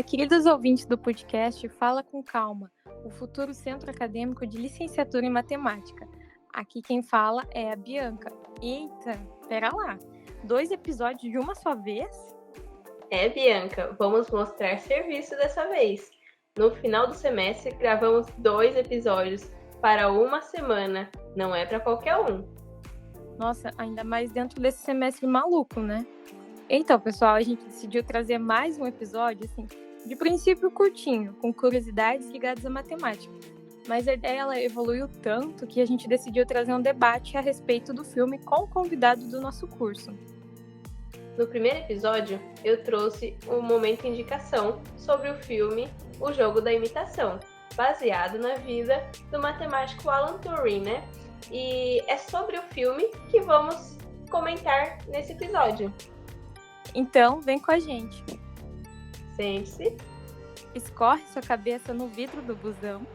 queridos ouvintes do podcast Fala com Calma, o futuro centro acadêmico de licenciatura em matemática. Aqui quem fala é a Bianca. Eita, pera lá, 2 episódios de uma só vez? É, Bianca, vamos mostrar serviço dessa vez. No final do semestre, gravamos 2 episódios para uma semana. Não é para qualquer um. Nossa, ainda mais dentro desse semestre maluco, né? Então, pessoal, a gente decidiu trazer mais um episódio, assim, de princípio curtinho, com curiosidades ligadas à matemática. Mas a ideia ela evoluiu tanto que a gente decidiu trazer um debate a respeito do filme com o convidado do nosso curso. No primeiro episódio, eu trouxe um momento indicação sobre o filme O Jogo da Imitação, baseado na vida do matemático Alan Turing, né? E é sobre o filme que vamos comentar nesse episódio. Então, vem com a gente. Sente-se, Escorre sua cabeça no vidro do busão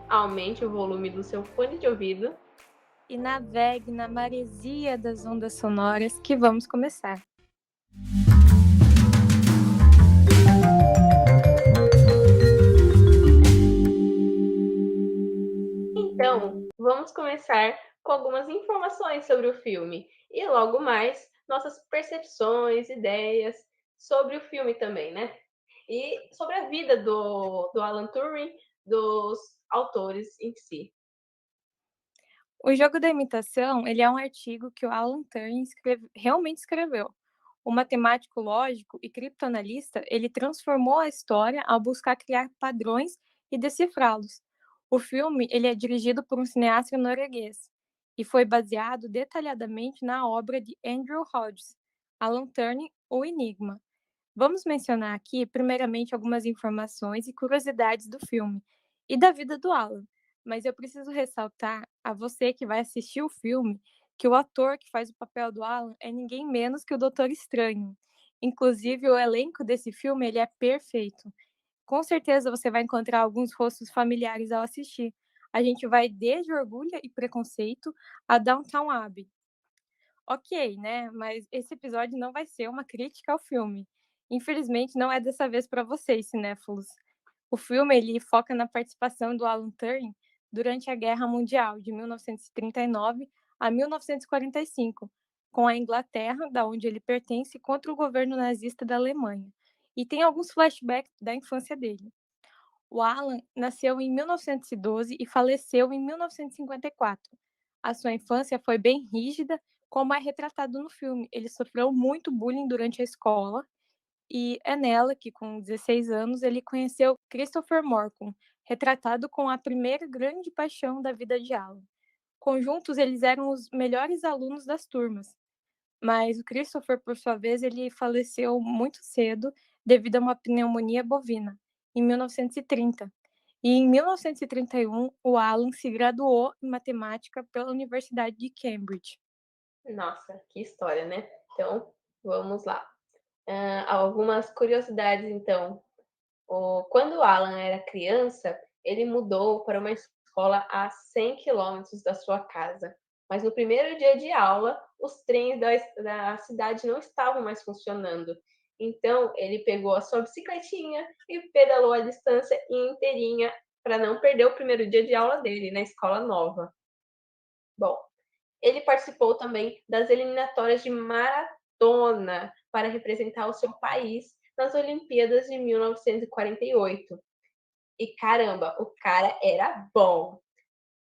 aumente o volume do seu fone de ouvido e navegue na maresia das ondas sonoras que vamos começar. Então, vamos começar com algumas informações sobre o filme e logo mais nossas percepções, ideias sobre o filme também, né? E sobre a vida do Alan Turing, dos autores em si. O Jogo da Imitação, ele é um artigo que o Alan Turing realmente escreveu. O matemático lógico e criptoanalista, ele transformou a história ao buscar criar padrões e decifrá-los. O filme, ele é dirigido por um cineasta norueguês e foi baseado detalhadamente na obra de Andrew Hodges, Alan Turing, O Enigma. Vamos mencionar aqui, primeiramente, algumas informações e curiosidades do filme e da vida do Alan. Mas eu preciso ressaltar a você que vai assistir o filme que o ator que faz o papel do Alan é ninguém menos que o Doutor Estranho. Inclusive, o elenco desse filme ele é perfeito. Com certeza você vai encontrar alguns rostos familiares ao assistir. A gente vai desde Orgulho e Preconceito a Downton Abbey. Ok, né? Mas esse episódio não vai ser uma crítica ao filme. Infelizmente, não é dessa vez para vocês, cinéfilos. O filme ele foca na participação do Alan Turing durante a Guerra Mundial de 1939 a 1945, com a Inglaterra, da onde ele pertence, contra o governo nazista da Alemanha. E tem alguns flashbacks da infância dele. O Alan nasceu em 1912 e faleceu em 1954. A sua infância foi bem rígida, como é retratado no filme. Ele sofreu muito bullying durante a escola e é nela que, com 16 anos, ele conheceu Christopher Morcom, retratado com a primeira grande paixão da vida de Alan. Conjuntos, eles eram os melhores alunos das turmas. Mas o Christopher, por sua vez, ele faleceu muito cedo devido a uma pneumonia bovina, em 1930. E em 1931, o Alan se graduou em matemática pela Universidade de Cambridge. Nossa, que história, né? Então, vamos lá. Algumas curiosidades, então. Quando o Alan era criança, ele mudou para uma escola a 100 quilômetros da sua casa. Mas no primeiro dia de aula, os trens da cidade não estavam mais funcionando. Então, ele pegou a sua bicicletinha e pedalou a distância inteirinha para não perder o primeiro dia de aula dele na escola nova. Bom, ele participou também das eliminatórias de maratona para representar o seu país nas Olimpíadas de 1948. E caramba, o cara era bom.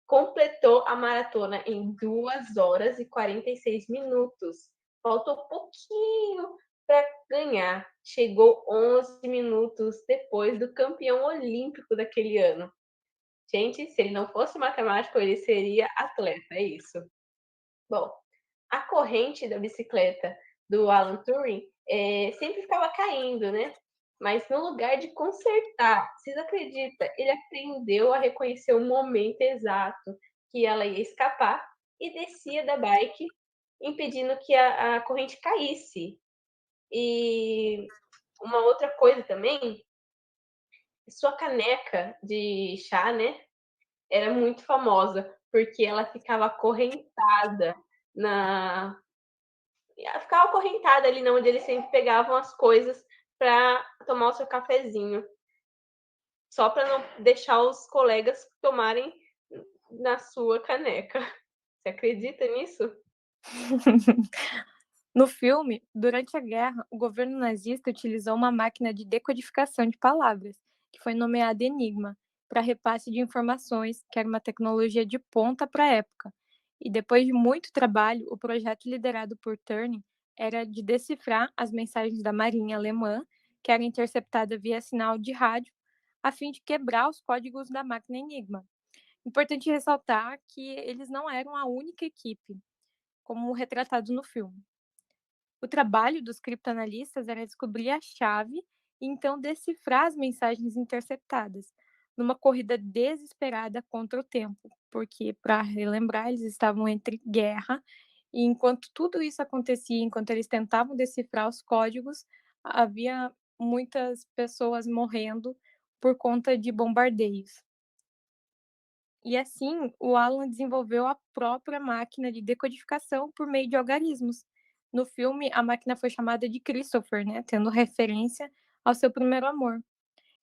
Completou a maratona em 2 horas e 46 minutos. Faltou pouquinho para ganhar. Chegou 11 minutos depois do campeão olímpico daquele ano. Gente, se ele não fosse matemático, ele seria atleta, é isso. Bom, a corrente da bicicleta do Alan Turing sempre ficava caindo, né? Mas no lugar de consertar, vocês acreditam? Ele aprendeu a reconhecer o momento exato que ela ia escapar e descia da bike, impedindo que a corrente caísse. E uma outra coisa também, sua caneca de chá, né? Era muito famosa, porque ela ficava acorrentada na ficava acorrentada ali, né, onde eles sempre pegavam as coisas para tomar o seu cafezinho, só para não deixar os colegas tomarem na sua caneca. Você acredita nisso? No filme, durante a guerra, o governo nazista utilizou uma máquina de decodificação de palavras, que foi nomeada Enigma, para repasse de informações, que era uma tecnologia de ponta para a época. E depois de muito trabalho, o projeto liderado por Turing era de decifrar as mensagens da Marinha Alemã, que era interceptada via sinal de rádio, a fim de quebrar os códigos da máquina Enigma. Importante ressaltar que eles não eram a única equipe, como retratado no filme. O trabalho dos criptoanalistas era descobrir a chave e então decifrar as mensagens interceptadas, numa corrida desesperada contra o tempo, porque, para relembrar, eles estavam entre guerra, e enquanto tudo isso acontecia, enquanto eles tentavam decifrar os códigos, havia muitas pessoas morrendo por conta de bombardeios. E assim, o Alan desenvolveu a própria máquina de decodificação por meio de algarismos. No filme, a máquina foi chamada de Christopher, né, tendo referência ao seu primeiro amor.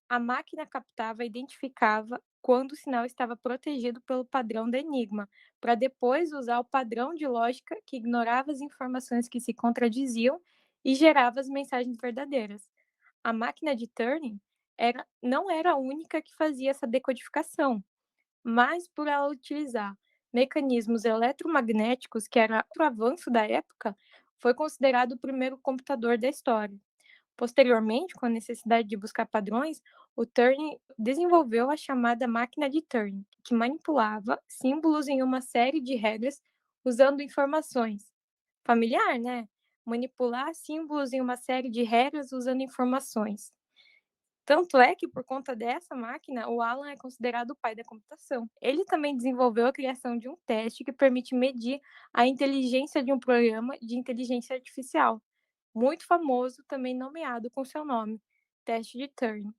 A máquina captava e identificava quando o sinal estava protegido pelo padrão da Enigma, para depois usar o padrão de lógica que ignorava as informações que se contradiziam e gerava as mensagens verdadeiras. A máquina de Turing não era a única que fazia essa decodificação, mas por ela utilizar mecanismos eletromagnéticos, que era o avanço da época, foi considerado o primeiro computador da história. Posteriormente, com a necessidade de buscar padrões, o Turing desenvolveu a chamada máquina de Turing, que manipulava símbolos em uma série de regras usando informações. Familiar, né? Manipular símbolos em uma série de regras usando informações. Tanto é que, por conta dessa máquina, o Alan é considerado o pai da computação. Ele também desenvolveu a criação de um teste que permite medir a inteligência de um programa de inteligência artificial, muito famoso, também nomeado com seu nome, teste de Turing.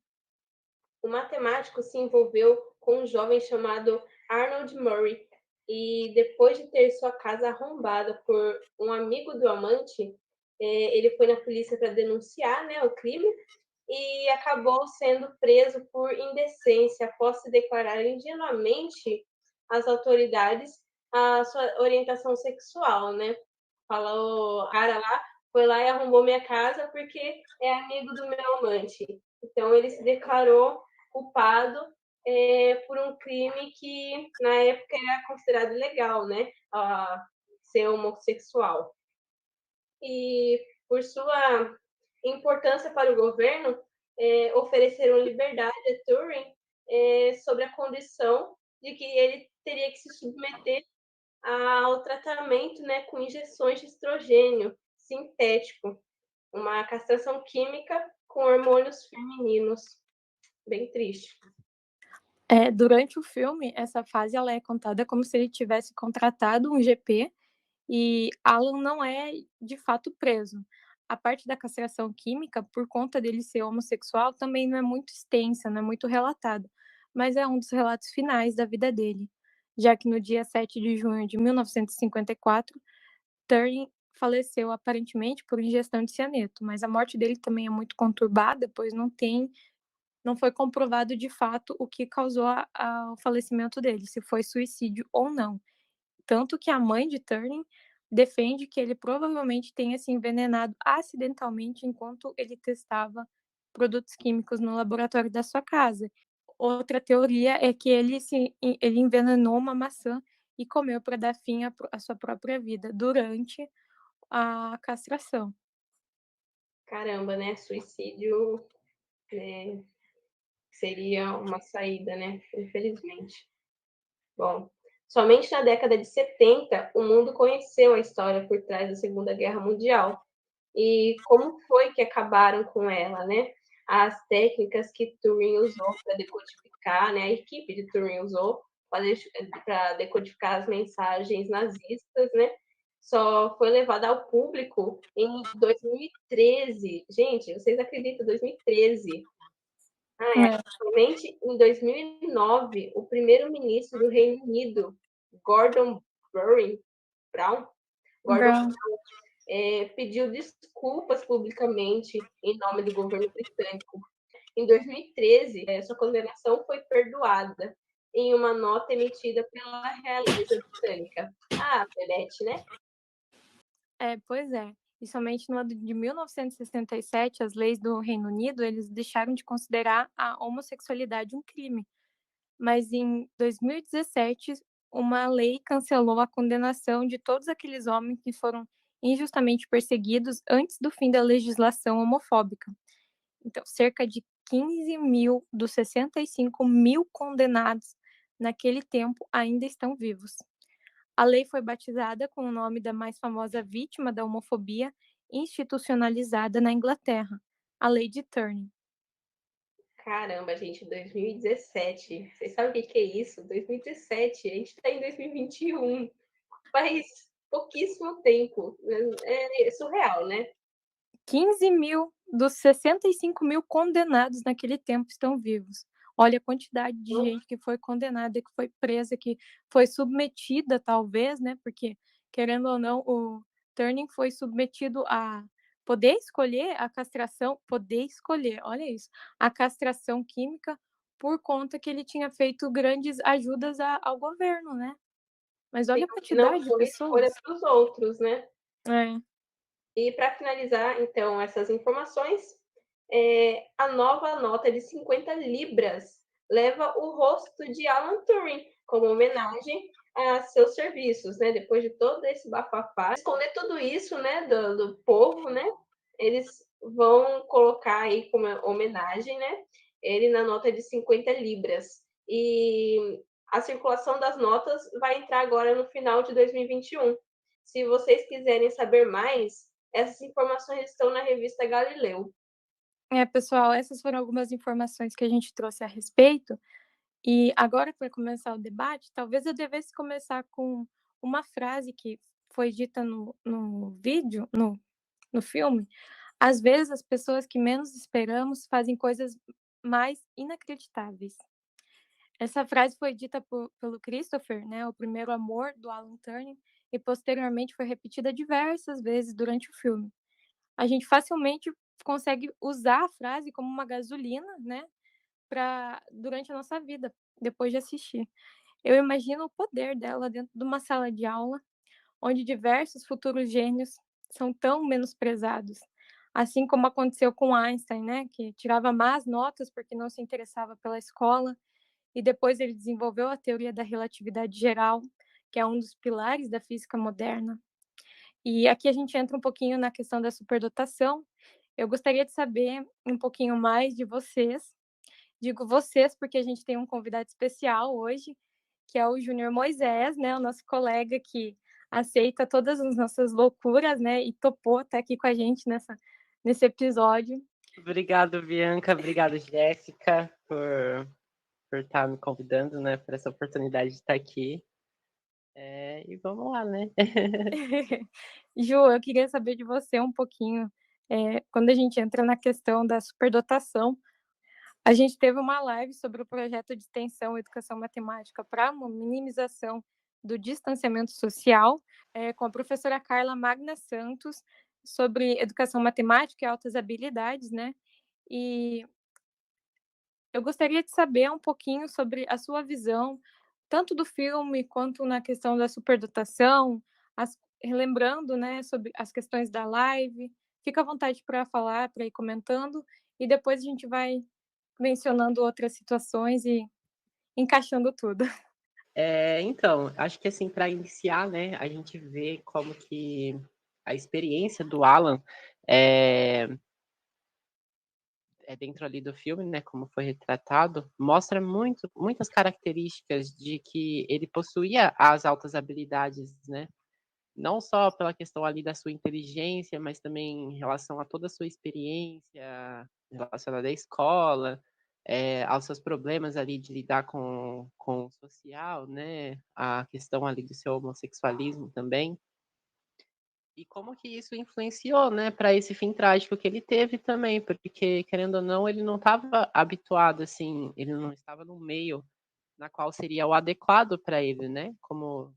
O matemático se envolveu com um jovem chamado Arnold Murray e, depois de ter sua casa arrombada por um amigo do amante, ele foi na polícia para denunciar, né, o crime e acabou sendo preso por indecência após se declarar ingenuamente às autoridades a sua orientação sexual, né? Falou, o cara lá foi lá e arrombou minha casa porque é amigo do meu amante. Então ele se declarou culpado por um crime que na época era considerado ilegal, né? Ser homossexual. E por sua importância para o governo, ofereceram liberdade a Turing sobre a condição de que ele teria que se submeter ao tratamento, né, com injeções de estrogênio sintético, uma castração química com hormônios femininos. Bem triste. Durante o filme, essa fase ela é contada como se ele tivesse contratado um GP e Alan não é de fato preso. A parte da castração química, por conta dele ser homossexual, também não é muito extensa, não é muito relatada, mas é um dos relatos finais da vida dele, já que no dia 7 de junho de 1954, Turing faleceu aparentemente por ingestão de cianeto, mas a morte dele também é muito conturbada, pois não foi comprovado de fato o que causou o falecimento dele, se foi suicídio ou não. Tanto que a mãe de Turing defende que ele provavelmente tenha se envenenado acidentalmente enquanto ele testava produtos químicos no laboratório da sua casa. Outra teoria é que ele envenenou uma maçã e comeu para dar fim à sua própria vida durante a castração. Caramba, né? Suicídio seria uma saída, né? Infelizmente. Bom, somente na década de 70 o mundo conheceu a história por trás da Segunda Guerra Mundial e como foi que acabaram com ela, né? As técnicas que Turing usou para decodificar, né? A equipe de Turing usou para decodificar as mensagens nazistas, né? Só foi levada ao público em 2013. Gente, vocês acreditam? 2013. É, Somente em 2009, o primeiro-ministro do Reino Unido, Gordon Brown, Gordon Brown. pediu desculpas publicamente em nome do governo britânico. Em 2013, sua condenação foi perdoada em uma nota emitida pela realeza britânica. Ah, Pelete, né? Pois é. E somente no ano de 1967, as leis do Reino Unido, eles deixaram de considerar a homossexualidade um crime. Mas em 2017, uma lei cancelou a condenação de todos aqueles homens que foram injustamente perseguidos antes do fim da legislação homofóbica. Então, cerca de 15.000 dos 65.000 condenados naquele tempo ainda estão vivos. A lei foi batizada com o nome da mais famosa vítima da homofobia institucionalizada na Inglaterra, a Lei de Turner. Caramba, gente, 2017. Vocês sabem o que é isso? 2017. A gente está em 2021. Faz pouquíssimo tempo. É surreal, né? 15.000 dos 65.000 condenados naquele tempo estão vivos. Olha a quantidade de Então, gente que foi condenada, que foi presa, que foi submetida, talvez, né? Porque, querendo ou não, o Turning foi submetido a poder escolher a castração, poder escolher, olha isso, a castração química por conta que ele tinha feito grandes ajudas ao governo, né? Mas olha a que não quantidade de foi escolha pessoas. para os outros, né? É. E para finalizar, então, essas informações, a nova nota de 50 libras leva o rosto de Alan Turing como homenagem a seus serviços, né? Depois de todo esse bafafá, esconder tudo isso, né, do povo, né? Eles vão colocar aí como homenagem, né? Ele na nota de 50 libras. E a circulação das notas vai entrar agora no final de 2021. Se vocês quiserem saber mais, essas informações estão na revista Galileu. Pessoal, essas foram algumas informações que a gente trouxe a respeito. E agora, para começar o debate, talvez eu devesse começar com uma frase que foi dita no vídeo, no filme. Às vezes, as pessoas que menos esperamos fazem coisas mais inacreditáveis. Essa frase foi dita pelo Christopher, né, o primeiro amor do Alan Turing, e posteriormente foi repetida diversas vezes durante o filme. A gente facilmente consegue usar a frase como uma gasolina, né, durante a nossa vida, depois de assistir. Eu imagino o poder dela dentro de uma sala de aula, onde diversos futuros gênios são tão menosprezados. Assim como aconteceu com Einstein, né, que tirava más notas porque não se interessava pela escola, e depois ele desenvolveu a teoria da relatividade geral, que é um dos pilares da física moderna. E aqui a gente entra um pouquinho na questão da superdotação. Eu gostaria de saber um pouquinho mais de vocês. Digo vocês, porque a gente tem um convidado especial hoje, que é o Júnior Moisés, né, o nosso colega que aceita todas as nossas loucuras, né, e topou estar aqui com a gente nesse episódio. Obrigado, Bianca. Obrigado, Jéssica, por estar me convidando, né, por essa oportunidade de estar aqui. E vamos lá, né? Ju, eu queria saber de você um pouquinho, quando a gente entra na questão da superdotação, a gente teve uma live sobre o projeto de extensão Educação Matemática para uma minimização do distanciamento social, com a professora Carla Magna Santos, sobre educação matemática e altas habilidades, né? E eu gostaria de saber um pouquinho sobre a sua visão, tanto do filme quanto na questão da superdotação, relembrando, né, sobre as questões da live. Fica à vontade para falar, para ir comentando, e depois a gente vai mencionando outras situações e encaixando tudo. Então, acho que assim, para iniciar, né, a gente vê como que a experiência do Alan dentro ali do filme, né, como foi retratado, mostra muitas características de que ele possuía as altas habilidades, né? Não só pela questão ali da sua inteligência, mas também em relação a toda a sua experiência relacionada à escola, aos seus problemas ali de lidar com o social, né? A questão ali do seu homossexualismo também. E como que isso influenciou, né, para esse fim trágico que ele teve também, porque querendo ou não, ele não estava habituado assim, ele não estava no meio na qual seria o adequado para ele, né? Como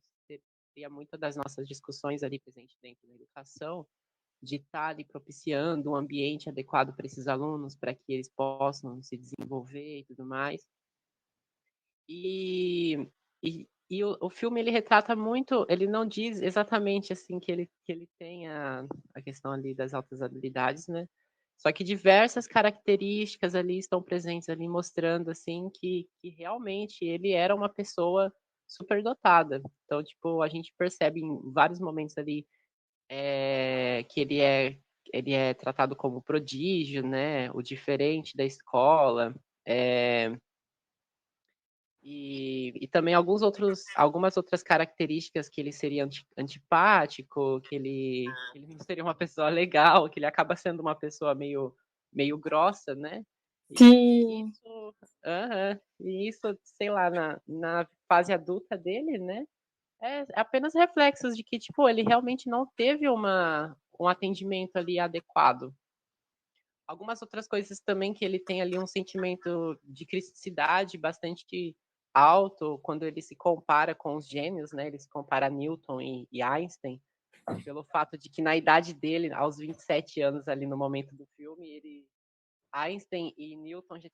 cria muitas das nossas discussões ali presente dentro da educação, de estar ali propiciando um ambiente adequado para esses alunos, para que eles possam se desenvolver e tudo mais. E o filme ele retrata muito, ele não diz exatamente assim que ele tem a questão ali das altas habilidades, né? Só que diversas características ali estão presentes ali mostrando assim que realmente ele era uma pessoa superdotada. Então, tipo, a gente percebe em vários momentos ali que ele é tratado como prodígio, né? O diferente da escola. E também algumas outras características que ele seria antipático, que ele não seria uma pessoa legal, que ele acaba sendo uma pessoa meio grossa, né? Sim. E isso, sei lá, na fase adulta dele, né? É apenas reflexos de que, tipo, ele realmente não teve um atendimento ali adequado. Algumas outras coisas também que ele tem ali um sentimento de criticidade bastante alto quando ele se compara com os gênios, né? Ele se compara a Newton e Einstein, pelo fato de que na idade dele, aos 27 anos ali no momento do filme, Einstein e Newton já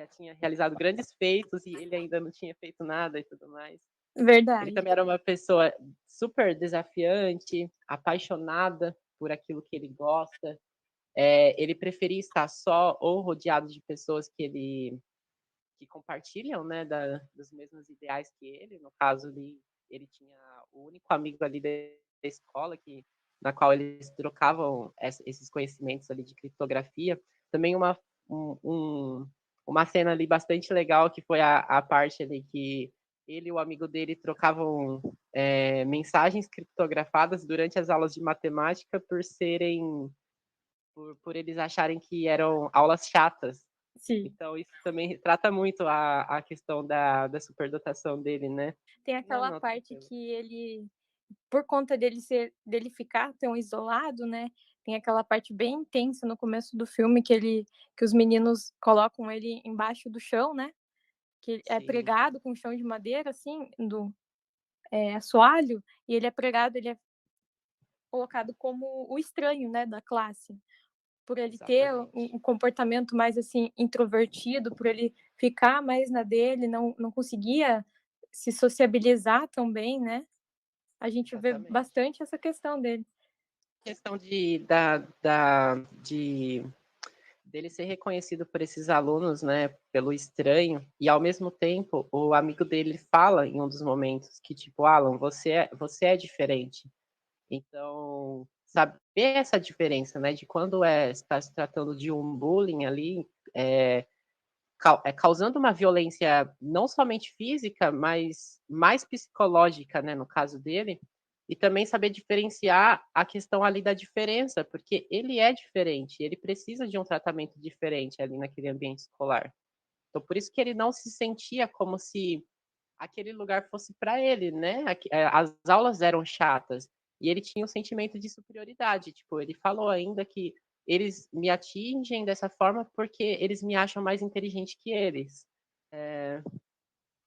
tinha realizado grandes feitos e ele ainda não tinha feito nada e tudo mais. Ele Verdade. também era uma pessoa super desafiante, apaixonada por aquilo que ele gosta. Ele preferia estar só ou rodeado de pessoas que compartilham, né, dos mesmos ideais que ele. No caso, ele tinha o único amigo ali da escola na qual eles trocavam esses conhecimentos ali de criptografia. Também uma cena ali bastante legal que foi a parte ali que ele e o amigo dele trocavam mensagens criptografadas durante as aulas de matemática por eles acharem que eram aulas chatas. Sim. Então, isso também retrata muito a questão da superdotação dele, né? Tem aquela Não, parte tranquilo. que ele, por conta dele ficar tão isolado, né? Tem aquela parte bem intensa no começo do filme que os meninos colocam ele embaixo do chão, né? Que é Sim, pregado com chão de madeira, assim, assoalho, e ele é colocado como o estranho, né, da classe. Por ele ter exatamente. um comportamento mais, assim, introvertido, por ele ficar mais na dele, não conseguia se sociabilizar tão bem, né? A gente vê Exatamente. bastante essa questão dele. Questão de dele ser reconhecido por esses alunos, né, pelo estranho, e ao mesmo tempo o amigo dele fala em um dos momentos que, tipo, Alan, você é diferente. Então, saber essa diferença, né, de quando está se tratando de um bullying ali, causando uma violência não somente física, mas mais psicológica, né, no caso dele, e também saber diferenciar a questão ali da diferença, porque ele é diferente, ele precisa de um tratamento diferente ali naquele ambiente escolar. Então, por isso que ele não se sentia como se aquele lugar fosse para ele, né? As aulas eram chatas e ele tinha um sentimento de superioridade. Tipo, ele falou ainda que eles me atingem dessa forma porque eles me acham mais inteligente que eles.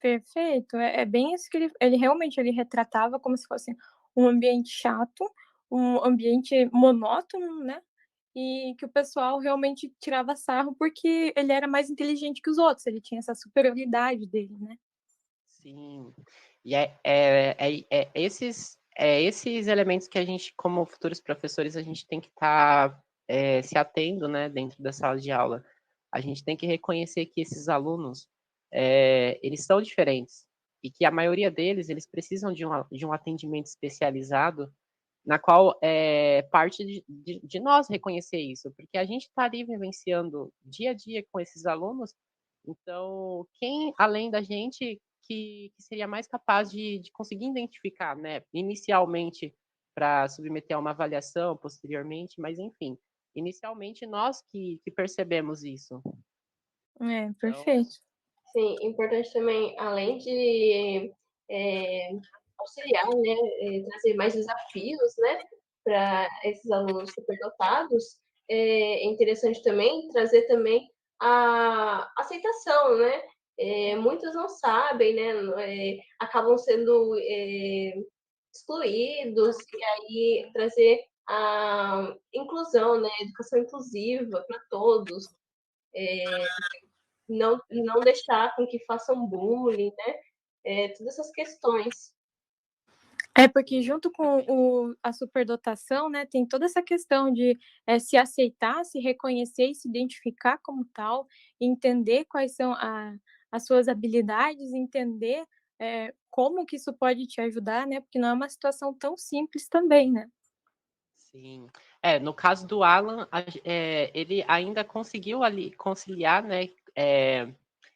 Perfeito, é bem isso que ele realmente ele retratava como se fosse um ambiente chato, um ambiente monótono, né, e que o pessoal realmente tirava sarro, porque ele era mais inteligente que os outros, ele tinha essa superioridade dele, né. Sim. E esses elementos que a gente, como futuros professores, a gente tem que estar se atendo, né, dentro da sala de aula. A gente tem que reconhecer que esses alunos, eles são diferentes e que a maioria deles, eles precisam de um atendimento especializado, na qual é parte de nós reconhecer isso, porque a gente está ali vivenciando dia a dia com esses alunos, então quem, além da gente, que seria mais capaz de conseguir identificar, né, inicialmente para submeter a uma avaliação posteriormente, mas enfim, inicialmente nós que percebemos isso. É, Então, perfeito. Sim, importante também, além de auxiliar, né, trazer mais desafios, né, para esses alunos superdotados, é interessante também trazer também a aceitação, né, muitos não sabem, né? Acabam sendo excluídos, e aí trazer a inclusão, né? Educação inclusiva para todos, não deixar com que façam bullying, né? Todas essas questões. É porque junto com a superdotação, né, tem toda essa questão de se aceitar, se reconhecer e se identificar como tal, entender quais são as suas habilidades, entender como que isso pode te ajudar, né, porque não é uma situação tão simples também, né. Sim. No caso do Alan, ele ainda conseguiu ali conciliar, né,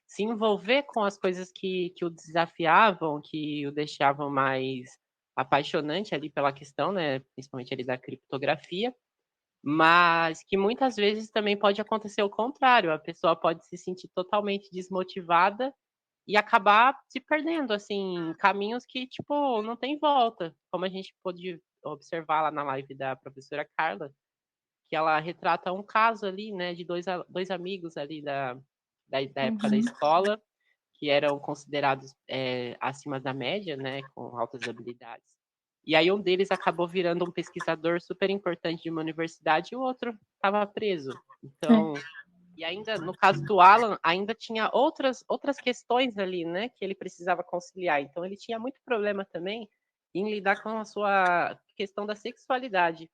se envolver com as coisas que o desafiavam, que o deixavam mais apaixonante ali pela questão, né, principalmente ali da criptografia, mas que muitas vezes também pode acontecer o contrário, a pessoa pode se sentir totalmente desmotivada e acabar se perdendo, assim, em caminhos que, tipo, não tem volta. Como a gente pôde observar lá na live da professora Carla, que ela retrata um caso ali, né, de dois amigos ali da época da Uhum. escola, que eram considerados acima da média, né, com altas habilidades. E aí um deles acabou virando um pesquisador super importante de uma universidade e o outro estava preso. Então, e ainda, no caso do Alan, ainda tinha outras questões ali, né, que ele precisava conciliar. Então, ele tinha muito problema também em lidar com a sua questão da sexualidade.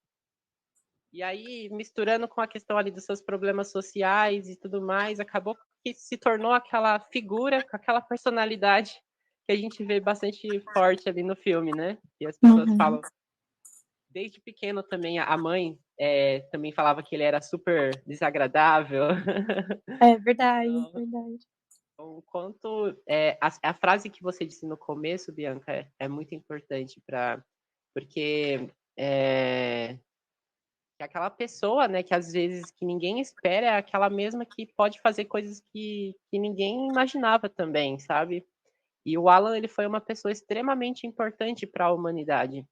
E aí, misturando com a questão ali dos seus problemas sociais e tudo mais, acabou que se tornou aquela figura, com aquela personalidade que a gente vê bastante forte ali no filme, né? E as pessoas Uhum. falam, desde pequeno também, a mãe também falava que ele era super desagradável. É verdade, Então, verdade. quanto a frase que você disse no começo, Bianca, é muito importante porque que aquela pessoa, né, que às vezes que ninguém espera, é aquela mesma que pode fazer coisas que ninguém imaginava também, sabe? E o Alan, ele foi uma pessoa extremamente importante para a humanidade.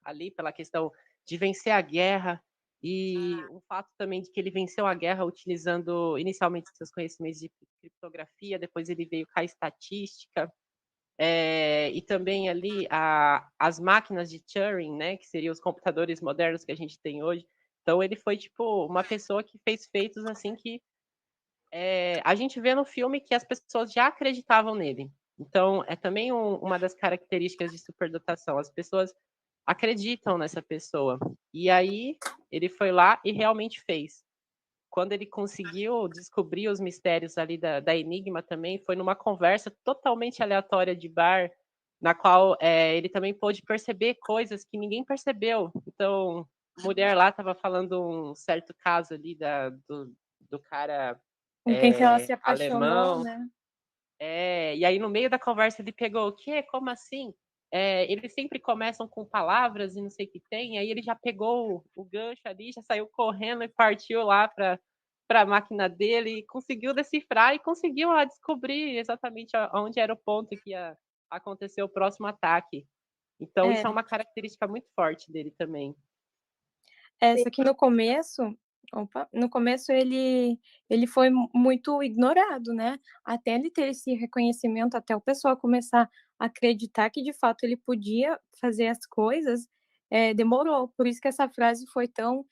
Ali, pela questão de vencer a guerra, e o fato também de que ele venceu a guerra utilizando inicialmente seus conhecimentos de criptografia, depois ele veio com a estatística, e também ali as máquinas de Turing, né, que seriam os computadores modernos que a gente tem hoje. Então ele foi tipo uma pessoa que fez feitos assim que a gente vê no filme que as pessoas já acreditavam nele. Então é também uma das características de superdotação. As pessoas acreditam nessa pessoa. E aí ele foi lá e realmente fez. Quando ele conseguiu descobrir os mistérios ali da Enigma também, foi numa conversa totalmente aleatória de bar, na qual ele também pôde perceber coisas que ninguém percebeu. Então, a mulher lá estava falando um certo caso ali do cara Com quem que ela se apaixonou, alemão. né. E aí no meio da conversa ele pegou: "O quê? Como assim? Eles sempre começam com palavras e não sei o que tem", aí ele já pegou o gancho ali, já saiu correndo e partiu lá para a máquina dele e conseguiu decifrar e conseguiu descobrir exatamente aonde era o ponto que ia acontecer o próximo ataque. Então isso é É. uma característica muito forte dele também. Só que no começo ele foi muito ignorado, né, até ele ter esse reconhecimento, até o pessoal começar a acreditar que de fato ele podia fazer as coisas, demorou, por isso que essa frase foi tão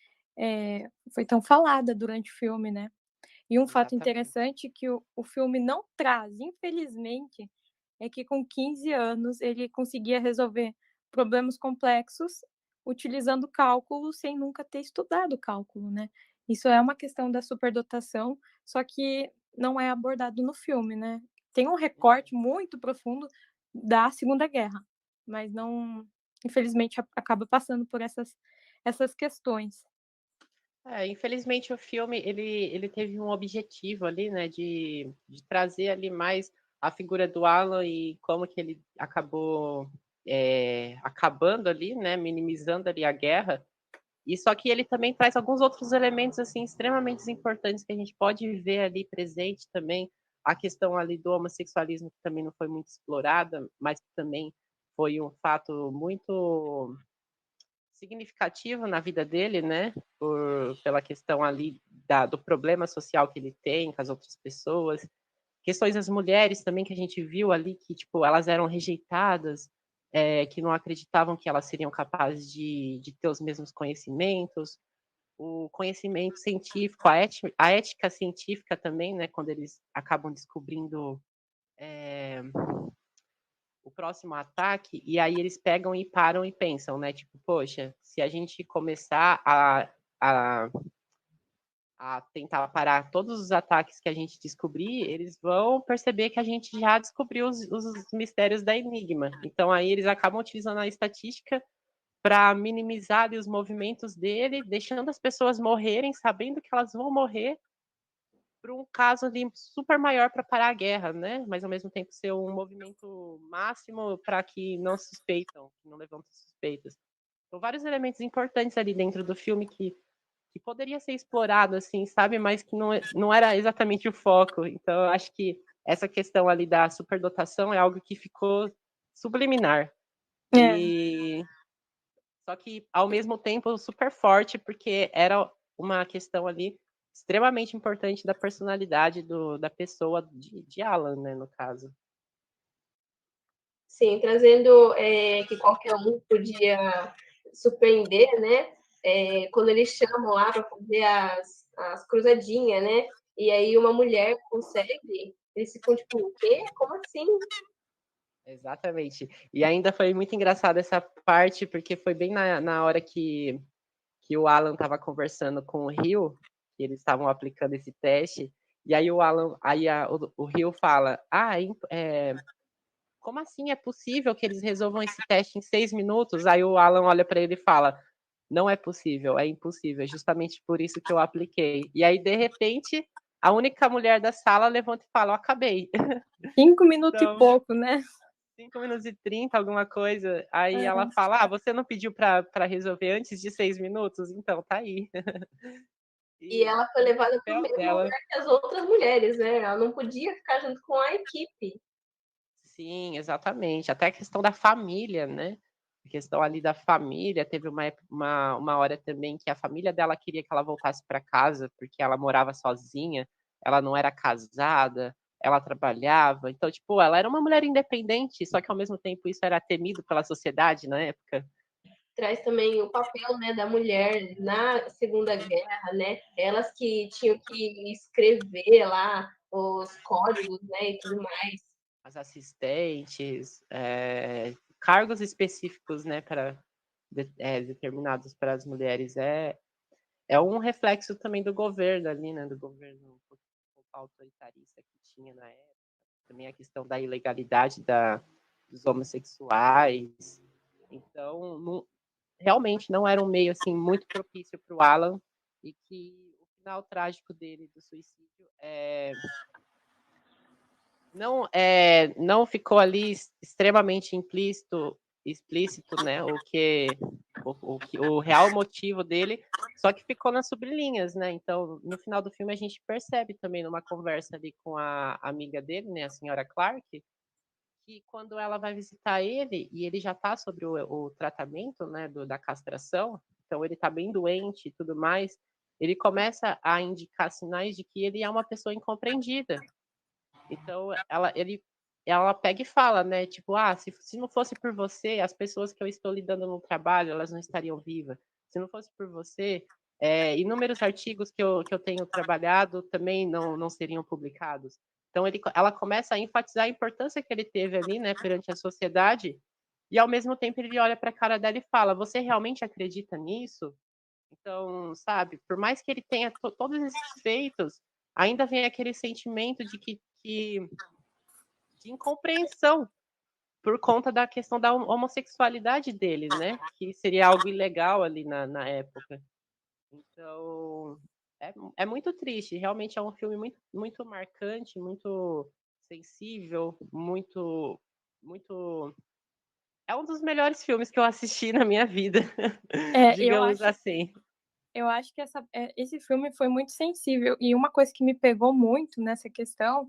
falada durante o filme, né. E um fato Exatamente. interessante que o filme não traz, infelizmente, é que com 15 anos ele conseguia resolver problemas complexos utilizando cálculo sem nunca ter estudado cálculo, né. Isso é uma questão da superdotação, só que não é abordado no filme, né. Tem um Uhum. recorte muito profundo da Segunda Guerra, mas não infelizmente acaba passando por essas questões. Infelizmente o filme ele teve um objetivo ali, né, de trazer ali mais a figura do Alan e como que ele acabou, acabando ali, né, minimizando ali a guerra, e só que ele também traz alguns outros elementos, assim, extremamente importantes que a gente pode ver ali presente também, a questão ali do homossexualismo que também não foi muito explorada, mas que também foi um fato muito significativo na vida dele, né, pela questão ali do problema social que ele tem com as outras pessoas, questões das mulheres também que a gente viu ali que, tipo, elas eram rejeitadas, que não acreditavam que elas seriam capazes de ter os mesmos conhecimentos, o conhecimento científico, a ética científica também, né, quando eles acabam descobrindo o próximo ataque, e aí eles pegam e param e pensam, né, tipo, poxa, se a gente começar a a tentar parar todos os ataques que a gente descobrir, eles vão perceber que a gente já descobriu os mistérios da Enigma. Então aí eles acabam utilizando a estatística para minimizar ali, os movimentos dele, deixando as pessoas morrerem, sabendo que elas vão morrer, para um caso ali super maior para parar a guerra, né? Mas ao mesmo tempo ser um movimento máximo para que não suspeitam, que não levantem suspeitas. São vários elementos importantes ali dentro do filme que poderia ser explorado, assim, sabe? Mas que não era exatamente o foco. Então, eu acho que essa questão ali da superdotação é algo que ficou subliminar. É. E só que, ao mesmo tempo, super forte, porque era uma questão ali extremamente importante da personalidade da pessoa de Alan, né, no caso. Sim, trazendo que qualquer um podia surpreender, né? Quando eles chamam lá para fazer as cruzadinhas, né? E aí uma mulher consegue, eles ficam tipo, o quê? Como assim? Exatamente. E ainda foi muito engraçado essa parte, porque foi bem na hora que o Alan estava conversando com o Rio, que eles estavam aplicando esse teste, e aí o Alan, o Rio fala, como assim é possível que eles resolvam esse teste em 6 minutos? Aí o Alan olha para ele e fala, não é possível, é impossível, é justamente por isso que eu apliquei. E aí, de repente, a única mulher da sala levanta e fala, eu acabei. 5 minutos e Então, pouco, né? 5 minutos e 30, alguma coisa. Aí ela É. fala, você não pediu para resolver antes de 6 minutos? Então, tá aí. E E ela foi foi o levada para o papel mesmo dela. lugar que as outras mulheres, né? Ela não podia ficar junto com a equipe. Sim, exatamente. Até a questão da família, né? A questão ali da família. Teve uma hora também que a família dela queria que ela voltasse para casa, porque ela morava sozinha, ela não era casada, ela trabalhava. Então, tipo, ela era uma mulher independente, só que ao mesmo tempo isso era temido pela sociedade na época. Traz também o papel, né, da mulher na Segunda Guerra, né? Elas que tinham que escrever lá os códigos, né, e tudo mais. As assistentes, cargos específicos, né, para determinados para as mulheres é um reflexo também do governo ali, né, do governo um pouco autoritarista que tinha na época. Também a questão da ilegalidade dos homossexuais. Então, realmente não era um meio assim muito propício para o Alan e que o final trágico dele do suicídio não ficou ali extremamente explícito, né, o real motivo dele, só que ficou nas sublinhas, né? Então, no final do filme a gente percebe também numa conversa ali com a amiga dele, né, a senhora Clark, que quando ela vai visitar ele e ele já está sobre o tratamento, né, da castração, então ele está bem doente e tudo mais, ele começa a indicar sinais de que ele é uma pessoa incompreendida. Então, ela pega e fala, né? Tipo, se não fosse por você, as pessoas que eu estou lidando no trabalho, elas não estariam vivas. Se não fosse por você, inúmeros artigos que eu tenho trabalhado também não seriam publicados. Então, ela começa a enfatizar a importância que ele teve ali, né, perante a sociedade, e ao mesmo tempo ele olha para a cara dela e fala: Você realmente acredita nisso? Então, sabe, por mais que ele tenha todos esses feitos, ainda vem aquele sentimento de incompreensão por conta da questão da homossexualidade dele, né? Que seria algo ilegal ali na época. Então, é muito triste. Realmente é um filme muito, muito marcante, muito sensível, muito. É um dos melhores filmes que eu assisti na minha vida, É, eu digamos acho, assim. eu acho que esse filme foi muito sensível. E uma coisa que me pegou muito nessa questão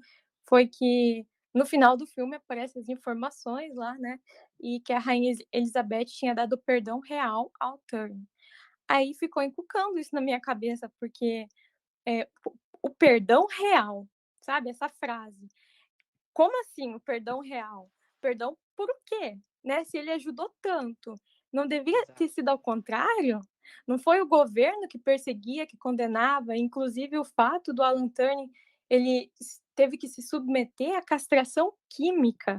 foi que no final do filme aparecem as informações lá, né? E que a Rainha Elizabeth tinha dado perdão real ao Turner. Aí ficou encucando isso na minha cabeça, porque o perdão real, sabe? Essa frase. como assim o perdão real? Perdão por quê? Né? Se ele ajudou tanto, não devia Exato. ter sido ao contrário? Não foi o governo que perseguia, que condenava, inclusive o fato do Alan Turing, ele teve que se submeter à castração química.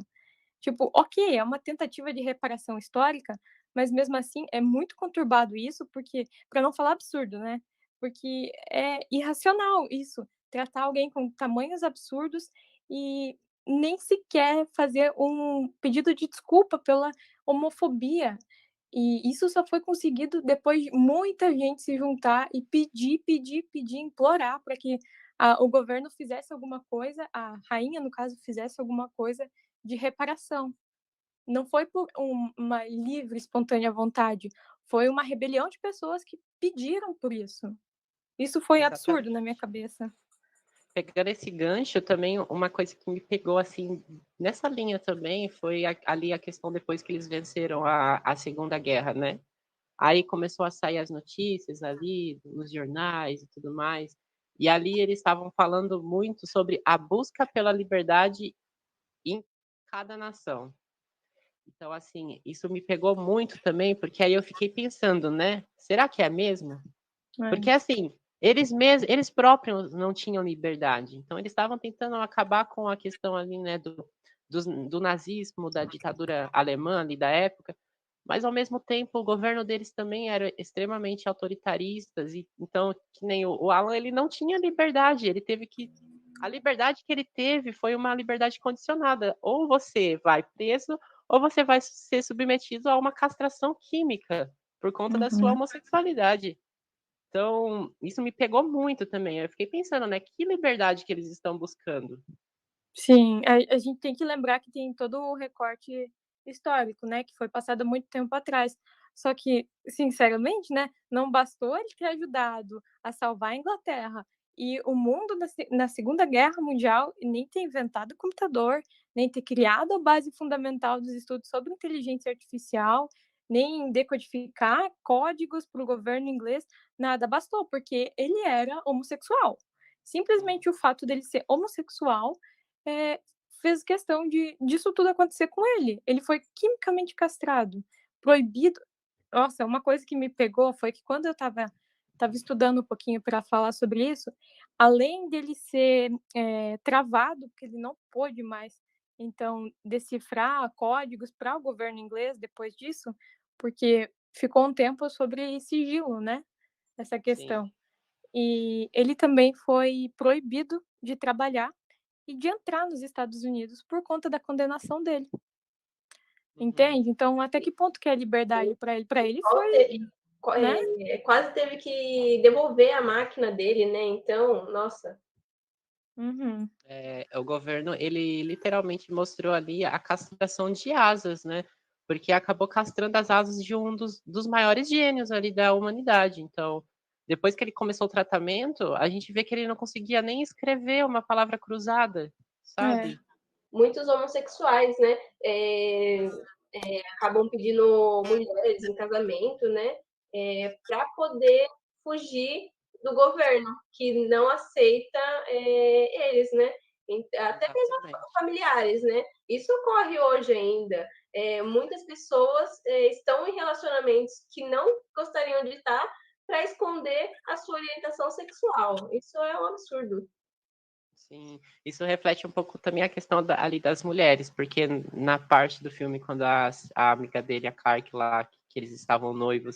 Tipo, ok, é uma tentativa de reparação histórica, mas mesmo assim é muito conturbado isso, porque, para não falar absurdo, né? Porque é irracional isso, tratar alguém com tamanhos absurdos e nem sequer fazer um pedido de desculpa pela homofobia. E isso só foi conseguido depois de muita gente se juntar e pedir, implorar para que o governo fizesse alguma coisa, a rainha, no caso, fizesse alguma coisa de reparação. Não foi por uma livre, espontânea vontade, foi uma rebelião de pessoas que pediram por isso. Isso foi absurdo na minha Exatamente. cabeça. Pegando esse gancho também, uma coisa que me pegou assim nessa linha também foi ali a questão depois que eles venceram a Segunda Guerra, né? Aí começou a sair as notícias ali nos jornais e tudo mais. E ali eles estavam falando muito sobre a busca pela liberdade em cada nação. Então, assim, isso me pegou muito também, porque aí eu fiquei pensando, né? Será que é mesmo? Porque, É. assim, eles próprios não tinham liberdade. Então, eles estavam tentando acabar com a questão ali, né, do nazismo, da ditadura alemã ali da época, mas, ao mesmo tempo, o governo deles também era extremamente autoritaristas. E, então, que nem o Alan, ele não tinha liberdade. Ele teve que... A liberdade que ele teve foi uma liberdade condicionada. Ou você vai preso, ou você vai ser submetido a uma castração química por conta da sua Uhum. homossexualidade. Então, isso me pegou muito também. Eu fiquei pensando, né, que liberdade que eles estão buscando. Sim, a gente tem que lembrar que tem todo o recorte histórico, né, que foi passado há muito tempo atrás. Só que, sinceramente, né, não bastou ele ter ajudado a salvar a Inglaterra e o mundo na Segunda Guerra Mundial e nem ter inventado o computador, nem ter criado a base fundamental dos estudos sobre inteligência artificial, nem decodificar códigos para o governo inglês, nada bastou, porque ele era homossexual. Simplesmente o fato dele ser homossexual fez questão disso tudo acontecer com ele. Ele foi quimicamente castrado, proibido. Nossa, uma coisa que me pegou foi que quando eu estava estudando um pouquinho para falar sobre isso, além dele ser travado, porque ele não pôde mais, então, decifrar códigos para o governo inglês depois disso, porque ficou um tempo sobre sigilo, né? Essa Sim. questão. E ele também foi proibido de trabalhar e de entrar nos Estados Unidos por conta da condenação dele, Uhum. entende? Então, até que ponto que é liberdade para ele? Para ele Qual foi, te- né? quase teve que devolver a máquina dele, né? Então, nossa. Uhum. O governo, ele literalmente mostrou ali a castração de asas, né? Porque acabou castrando as asas de um dos maiores gênios ali da humanidade. Então, depois que ele começou o tratamento, a gente vê que ele não conseguia nem escrever uma palavra cruzada, É, sabe? Muitos homossexuais, né? Acabam pedindo mulheres em casamento, né? Para poder fugir do governo, que não aceita eles, né? Até mesmo Exatamente. familiares, né? Isso ocorre hoje ainda. Muitas pessoas estão em relacionamentos que não gostariam de estar para esconder a sua orientação sexual. Isso é um absurdo. Sim, isso reflete um pouco também a questão ali das mulheres, porque na parte do filme, quando a amiga dele, a Clark lá, que eles estavam noivos,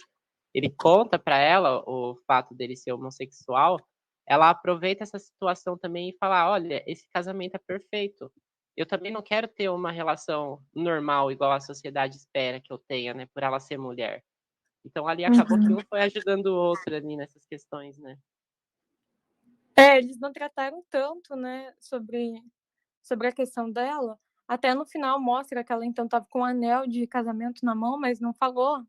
ele conta para ela o fato dele ser homossexual, ela aproveita essa situação também e fala, olha, esse casamento é perfeito. Eu também não quero ter uma relação normal, igual a sociedade espera que eu tenha, né, por ela ser mulher. Então ali acabou que uhum. um foi ajudando o outro ali nessas questões, né? Eles não trataram tanto, né, sobre a questão dela. Até no final mostra que ela então estava com um anel de casamento na mão, mas não falou,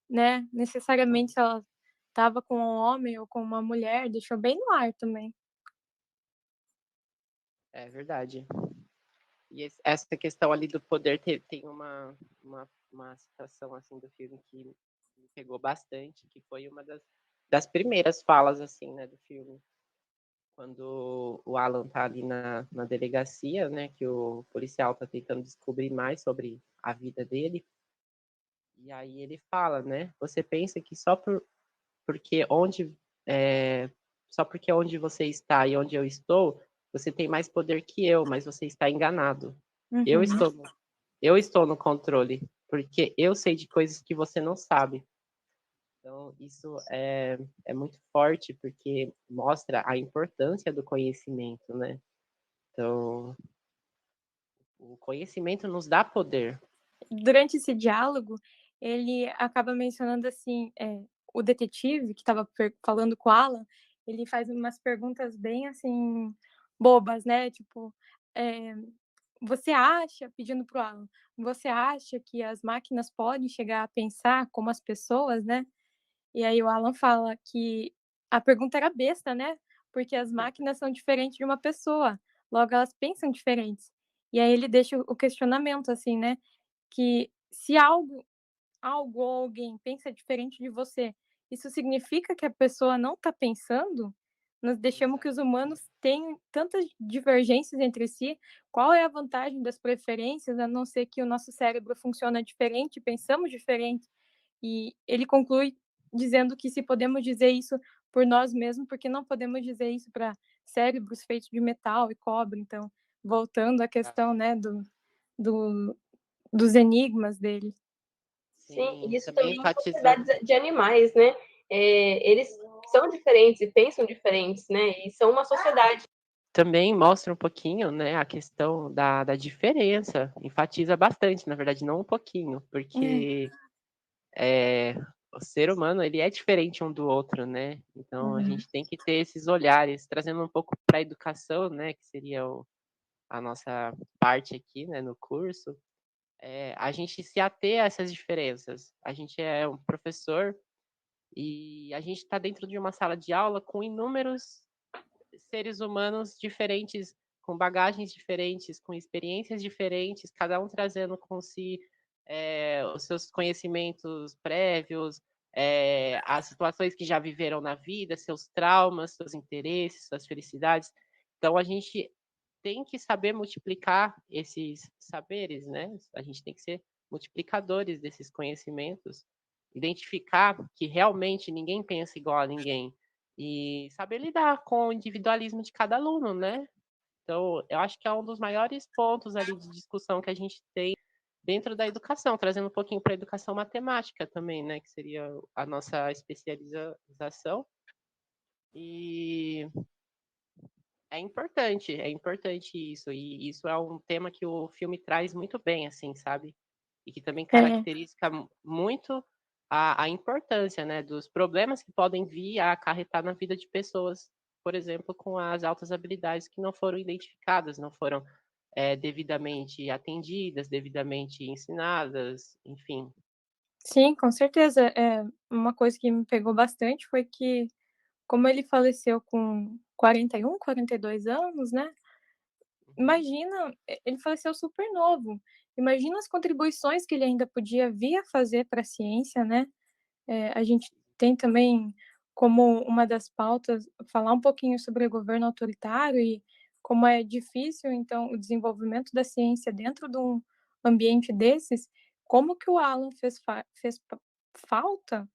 né, necessariamente se ela estava com um homem ou com uma mulher, deixou bem no ar também. É verdade. E essa questão ali do poder tem uma citação assim do filme que me pegou bastante, que foi uma das primeiras falas assim, né, do filme. Quando o Alan tá ali na delegacia, né, que o policial tá tentando descobrir mais sobre a vida dele, e aí ele fala, né, você pensa que porque só porque onde você está e onde eu estou, você tem mais poder que eu, mas você está enganado. Eu Uhum. estou, eu estou no controle, porque eu sei de coisas que você não sabe. Então, isso é muito forte, porque mostra a importância do conhecimento, né? Então, o conhecimento nos dá poder. Durante esse diálogo, ele acaba mencionando assim, o detetive que estava falando com o Alan, ele faz umas perguntas bem assim bobas, né? Tipo, eh, você acha, pedindo pro Alan, você acha que as máquinas podem chegar a pensar como as pessoas, né? E aí o Alan fala que a pergunta era besta, né? Porque as máquinas são diferentes de uma pessoa, logo elas pensam diferentes. E aí ele deixa o questionamento assim, né? Que se algo ou alguém pensa diferente de você, isso significa que a pessoa não está pensando? Nós deixamos que Exato. os humanos tenham tantas divergências entre si. Qual é a vantagem das preferências, a não ser que o nosso cérebro funciona diferente, pensamos diferente? E ele conclui dizendo que se podemos dizer isso por nós mesmos, porque não podemos dizer isso para cérebros feitos de metal e cobre. Então, voltando à questão, né, do dos enigmas dele. Sim, Sim, e isso também também em enfatiza. sociedades de animais, né? Eles são diferentes e pensam diferentes, né? E são uma sociedade. Também mostra um pouquinho, né, a questão da diferença. Enfatiza bastante, na verdade, não um pouquinho, É. porque é, o ser humano ele é diferente um do outro, né? Então a Uhum. gente tem que ter esses olhares, trazendo um pouco para a educação, né, que seria a nossa parte aqui, né, no curso. A gente se ater a essas diferenças. A gente é um professor e a gente está dentro de uma sala de aula com inúmeros seres humanos diferentes, com bagagens diferentes, com experiências diferentes, cada um trazendo com si os seus conhecimentos prévios, as situações que já viveram na vida, seus traumas, seus interesses, suas felicidades. Então, a gente tem que saber multiplicar esses saberes, né? A gente tem que ser multiplicadores desses conhecimentos, identificar que realmente ninguém pensa igual a ninguém e saber lidar com o individualismo de cada aluno, né? Então, eu acho que é um dos maiores pontos ali de discussão que a gente tem dentro da educação, trazendo um pouquinho para a educação matemática também, né? Que seria a nossa especialização. E é importante isso. E isso é um tema que o filme traz muito bem, assim, sabe? E que também É, caracteriza muito a importância, né, dos problemas que podem vir a acarretar na vida de pessoas, por exemplo, com as altas habilidades que não foram identificadas, não foram devidamente atendidas, devidamente ensinadas, enfim. sim, com certeza. Uma coisa que me pegou bastante foi que, como ele faleceu com 41, 42 anos, né, Uhum. imagina, ele faleceu super novo. Imagina as contribuições que ele ainda podia vir a fazer para a ciência, né. A gente tem também como uma das pautas falar um pouquinho sobre o governo autoritário e como é difícil, então, o desenvolvimento da ciência dentro de um ambiente desses, como que o Alan fez falta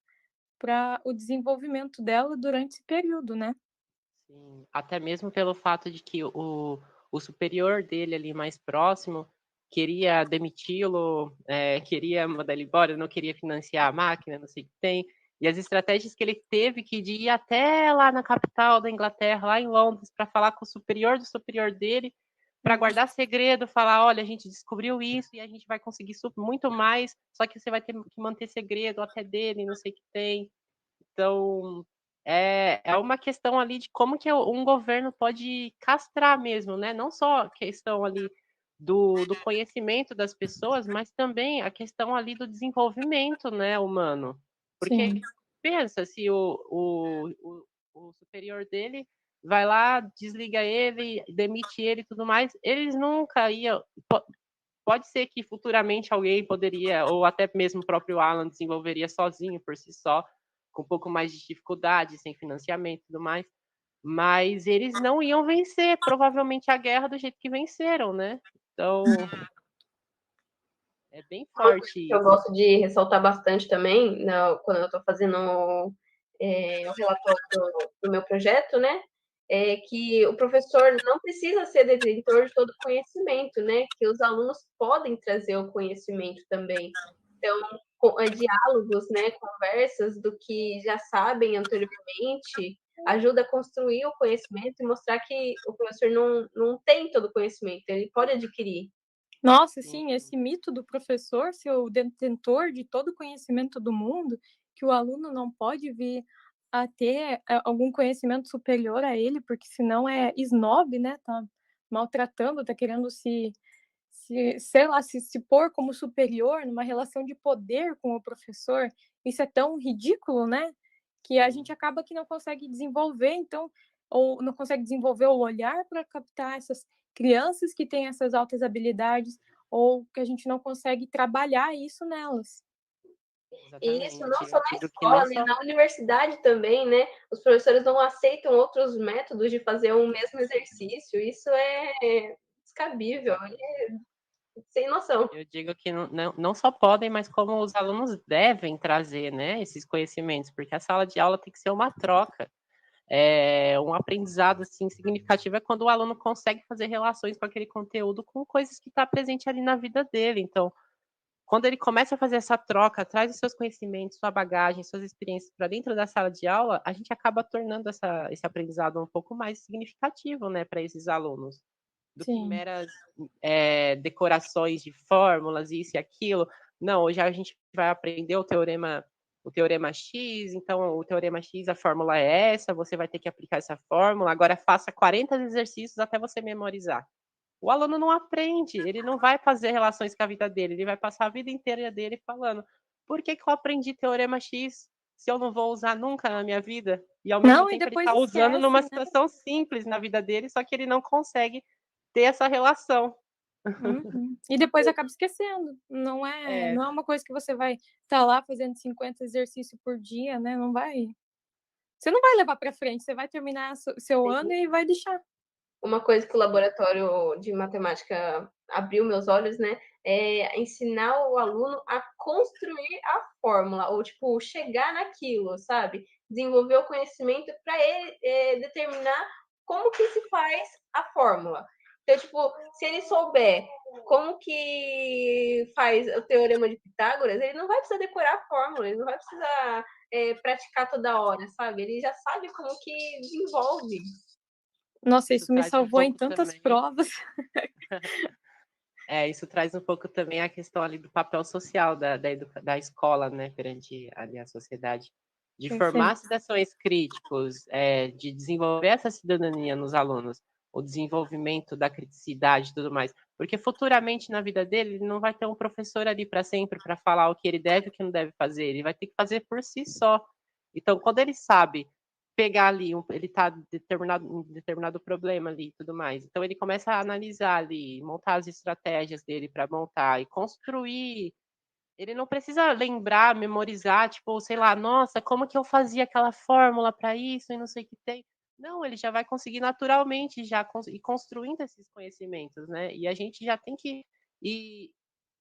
para o desenvolvimento dela durante esse período, né. Sim, até mesmo pelo fato de que o superior dele ali mais próximo queria demiti-lo, queria mandar ele embora, não queria financiar a máquina, não sei o que tem. E as estratégias que ele teve que de ir até lá na capital da Inglaterra, lá em Londres, para falar com o superior do superior dele, para Uhum. guardar segredo, falar, olha, a gente descobriu isso e a gente vai conseguir muito mais, só que você vai ter que manter segredo até dele, não sei o que tem. Então, é uma questão ali de como que um governo pode castrar mesmo, né, não só a questão ali do conhecimento das pessoas, mas também a questão ali do desenvolvimento, né, humano. Porque Sim, pensa, se o superior dele vai lá, desliga ele, demite ele e tudo mais, eles nunca iam pode ser que futuramente alguém poderia, ou até mesmo o próprio Alan desenvolveria sozinho, por si só, com um pouco mais de dificuldade, sem financiamento e tudo mais. mas eles não iam vencer, provavelmente, a guerra do jeito que venceram, né? Então, é bem Uma coisa forte que eu isso. gosto de ressaltar bastante também, quando eu estou fazendo o relatório do meu projeto, né? É que o professor não precisa ser detentor de todo o conhecimento, né? Que os alunos podem trazer o conhecimento também. Então, diálogos, né? Conversas do que já sabem anteriormente ajuda a construir o conhecimento e mostrar que o professor não tem todo o conhecimento, ele pode adquirir. Nossa, Sim, sim, sim. esse mito do professor ser o detentor de todo o conhecimento do mundo, que o aluno não pode vir a ter algum conhecimento superior a ele, porque senão é snob, né? Tá maltratando, tá querendo sei lá, se pôr como superior numa relação de poder com o professor. Isso é tão ridículo, né? Que a gente acaba que não consegue desenvolver, então, ou não consegue desenvolver o olhar para captar essas crianças que têm essas altas habilidades, ou que a gente não consegue trabalhar isso nelas. E isso Exatamente. não só Eu na digo que não escola, né, só. na universidade também, né? Os professores não aceitam outros métodos de fazer o mesmo exercício. Isso é descabível, Exatamente. sem noção. Eu digo que não só podem, mas como os alunos devem trazer, né, esses conhecimentos, porque a sala de aula tem que ser uma troca. Um aprendizado assim, significativo é quando o aluno consegue fazer relações com aquele conteúdo com coisas que está presente ali na vida dele. Então, quando ele começa a fazer essa troca, traz os seus conhecimentos, sua bagagem, suas experiências para dentro da sala de aula, a gente acaba tornando esse aprendizado um pouco mais significativo, né, para esses alunos, do que Sim. meras decorações de fórmulas, isso e aquilo. Não, hoje a gente vai aprender o teorema X, então o teorema X, a fórmula é essa, você vai ter que aplicar essa fórmula, agora faça 40 exercícios até você memorizar. O aluno não aprende, ele não vai fazer relações com a vida dele, ele vai passar a vida inteira dele falando: por que eu aprendi teorema X se eu não vou usar nunca na minha vida? E ao mesmo Não, e tempo ele depois está usando numa esquece, né? situação simples na vida dele, só que ele não consegue ter essa relação. Uhum. E depois acaba esquecendo. É, Não é uma coisa que você vai estar lá fazendo 50 exercícios por dia, né? Não vai. Você não vai levar para frente, você vai terminar seu ano e vai deixar. Uma coisa que o laboratório de matemática abriu meus olhos, né, é ensinar o aluno a construir a fórmula, ou tipo, chegar naquilo, sabe? Desenvolver o conhecimento para ele determinar como que se faz a fórmula. Então, tipo, se ele souber como que faz o teorema de Pitágoras, ele não vai precisar decorar a fórmula, ele não vai precisar praticar toda hora, sabe? Ele já sabe como que desenvolve. Nossa, isso isso me traz um salvou em pouco tantas também. provas. Isso traz um pouco também a questão ali do papel social da escola, né, perante ali a sociedade, de formar Perfeito. cidadãos críticos, de desenvolver essa cidadania nos alunos, o desenvolvimento da criticidade e tudo mais, porque futuramente na vida dele ele não vai ter um professor ali para sempre para falar o que ele deve e o que não deve fazer, ele vai ter que fazer por si só. Então, quando ele sabe pegar ali, ele está um determinado problema ali e tudo mais. Então ele começa a analisar ali, montar as estratégias dele para montar e construir. Ele não precisa lembrar, memorizar, tipo, sei lá, nossa, como que eu fazia aquela fórmula para isso e não sei o que tem. Não, ele já vai conseguir naturalmente já ir construindo esses conhecimentos, né? E a gente já tem que ir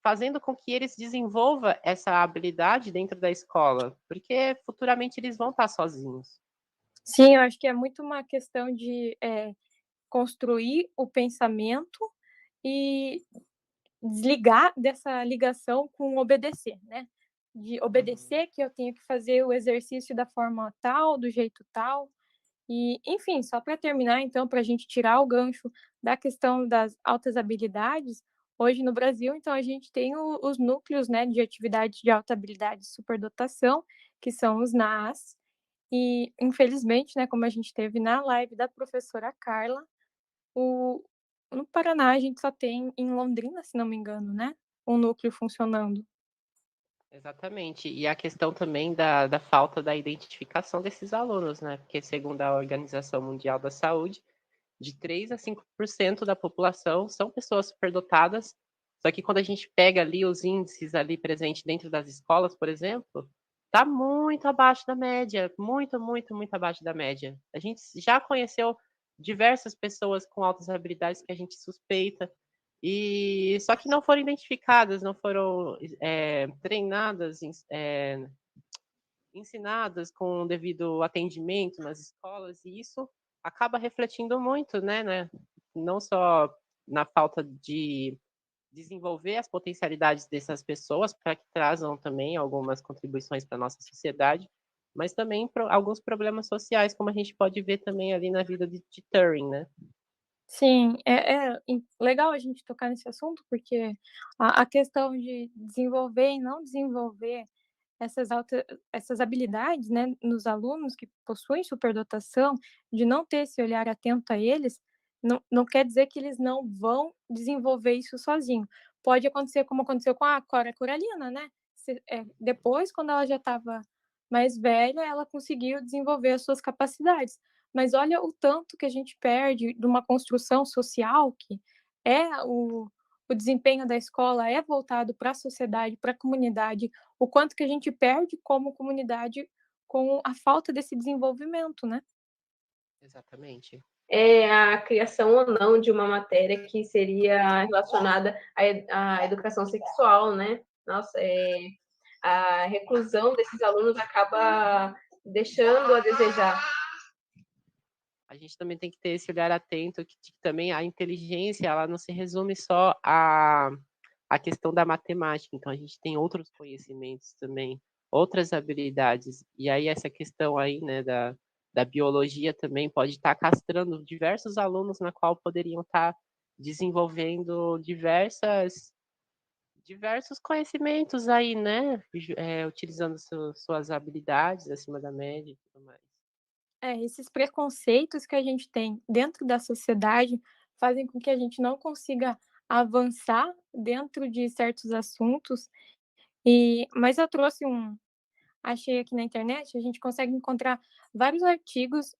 fazendo com que eles desenvolvam essa habilidade dentro da escola, porque futuramente eles vão estar sozinhos. Sim, eu acho que é muito uma questão de construir o pensamento e desligar dessa ligação com obedecer, né? De Uhum. obedecer que eu tenho que fazer o exercício da forma tal, do jeito tal. E, enfim, só para terminar, então, para a gente tirar o gancho da questão das altas habilidades, hoje no Brasil, então, a gente tem os núcleos, né, de atividades de alta habilidade e superdotação, que são os NAS, e, infelizmente, né, como a gente teve na live da professora Carla, o no Paraná a gente só tem em Londrina, se não me engano, né, um núcleo funcionando. Exatamente. E a questão também da falta da identificação desses alunos, né? Porque, segundo a Organização Mundial da Saúde, de 3 a 5% da população são pessoas superdotadas. Só que quando a gente pega ali os índices ali presentes dentro das escolas, por exemplo, tá muito abaixo da média, muito, muito, muito abaixo da média. A gente já conheceu diversas pessoas com altas habilidades que a gente suspeita, e só que não foram identificadas, não foram treinadas, ensinadas com o devido atendimento nas escolas, e isso acaba refletindo muito, né? Não só na falta de desenvolver as potencialidades dessas pessoas para que trazam também algumas contribuições para a nossa sociedade, mas também alguns problemas sociais, como a gente pode ver também ali na vida de Turing, né? Sim, legal a gente tocar nesse assunto, porque a questão de desenvolver e não desenvolver essas habilidades, né, nos alunos que possuem superdotação, de não ter esse olhar atento a eles, não quer dizer que eles não vão desenvolver isso sozinho. Pode acontecer como aconteceu com a Cora Coralina, né, depois, quando ela já estava mais velha, ela conseguiu desenvolver as suas capacidades. Mas olha o tanto que a gente perde de uma construção social que é o desempenho da escola é voltado para a sociedade, pra comunidade, o quanto que a gente perde como comunidade com a falta desse desenvolvimento, né. Exatamente. É a criação ou não de uma matéria que seria relacionada à educação sexual, né? Nossa, a reclusão desses alunos acaba deixando a desejar. A gente também tem que ter esse olhar atento que também a inteligência, ela não se resume só à questão da matemática, então a gente tem outros conhecimentos também, outras habilidades, e aí essa questão aí, né, da biologia também pode estar castrando diversos alunos na qual poderiam estar desenvolvendo diversos conhecimentos aí, né, utilizando suas habilidades acima da média e tudo mais. Esses preconceitos que a gente tem dentro da sociedade fazem com que a gente não consiga avançar dentro de certos assuntos, mas eu trouxe achei aqui na internet, a gente consegue encontrar vários artigos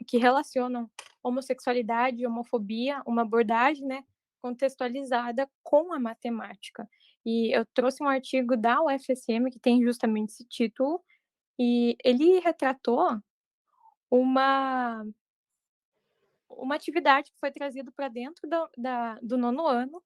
que relacionam homossexualidade e homofobia, uma abordagem, né, contextualizada com a matemática. E eu trouxe um artigo da UFSM que tem justamente esse título, e ele retratou uma uma atividade que foi trazida para dentro do nono ano,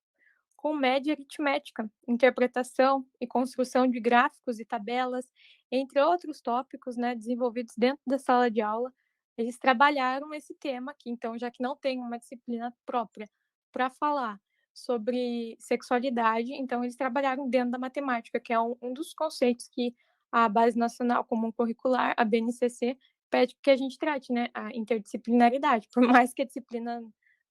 com média aritmética, interpretação e construção de gráficos e tabelas, entre outros tópicos, né, desenvolvidos dentro da sala de aula. Eles trabalharam esse tema aqui, então, já que não tem uma disciplina própria para falar sobre sexualidade, então eles trabalharam dentro da matemática, que é um dos conceitos que a Base Nacional Comum Curricular, a BNCC, pede que a gente trate, né, a interdisciplinaridade, por mais que a disciplina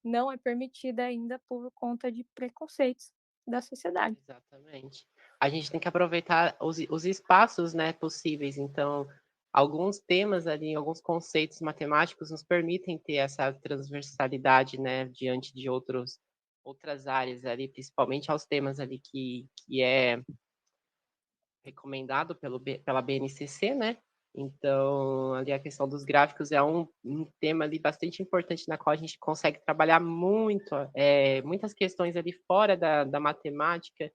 não é permitida ainda por conta de preconceitos da sociedade. Exatamente. A gente tem que aproveitar os espaços, né, possíveis. Então, alguns temas ali, alguns conceitos matemáticos nos permitem ter essa transversalidade, né, diante de outras áreas ali, principalmente aos temas ali que é recomendado pela BNCC, né? Então, ali a questão dos gráficos é um tema ali bastante importante na qual a gente consegue trabalhar muitas questões ali fora da matemática,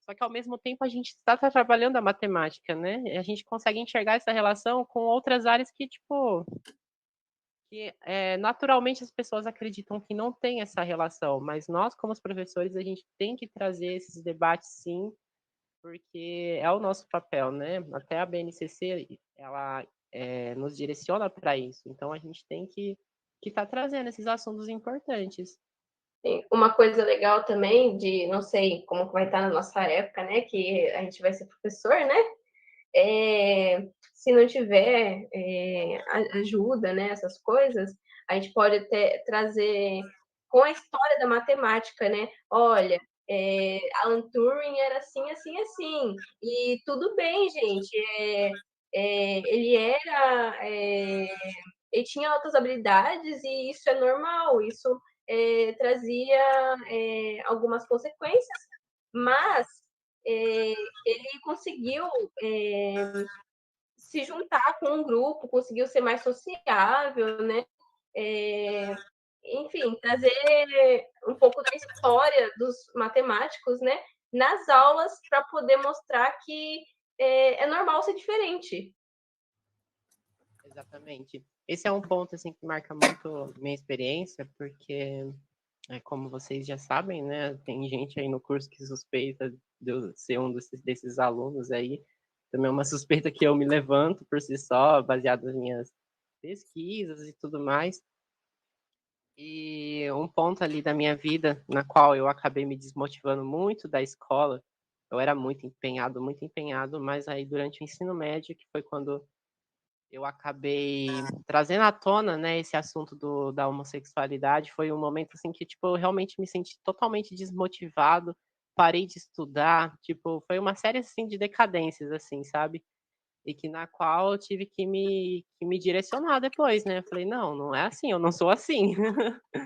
só que ao mesmo tempo a gente está trabalhando a matemática, né? E a gente consegue enxergar essa relação com outras áreas que naturalmente as pessoas acreditam que não tem essa relação, mas nós, como os professores, a gente tem que trazer esses debates sim, porque é o nosso papel, né? Até a BNCC, ela nos direciona para isso, então a gente tem que estar trazendo esses assuntos importantes. Uma coisa legal também de, não sei como vai estar na nossa época, né, que a gente vai ser professor, né, se não tiver ajuda, né, essas coisas, a gente pode até trazer com a história da matemática, né? Olha, Alan Turing era assim, assim, assim, e tudo bem, gente. Ele era, ele tinha altas habilidades e isso é normal. Isso trazia algumas consequências, mas ele conseguiu se juntar com um grupo, conseguiu ser mais sociável, né? Enfim, trazer um pouco da história dos matemáticos, né? Nas aulas para poder mostrar que é normal ser diferente. Exatamente. Esse é um ponto assim que marca muito minha experiência, porque como vocês já sabem, né, tem gente aí no curso que suspeita de eu ser um desses alunos aí. Também é uma suspeita que eu me levanto por si só, baseado nas minhas pesquisas e tudo mais. E um ponto ali da minha vida na qual eu acabei me desmotivando muito da escola, eu era muito empenhado, mas aí durante o ensino médio, que foi quando eu acabei trazendo à tona, né, esse assunto da homossexualidade, foi um momento, assim, que, tipo, eu realmente me senti totalmente desmotivado, parei de estudar, tipo, foi uma série, assim, de decadências, assim, sabe? E que na qual eu tive que me direcionar depois, né? Eu falei, não, não é assim, eu não sou assim.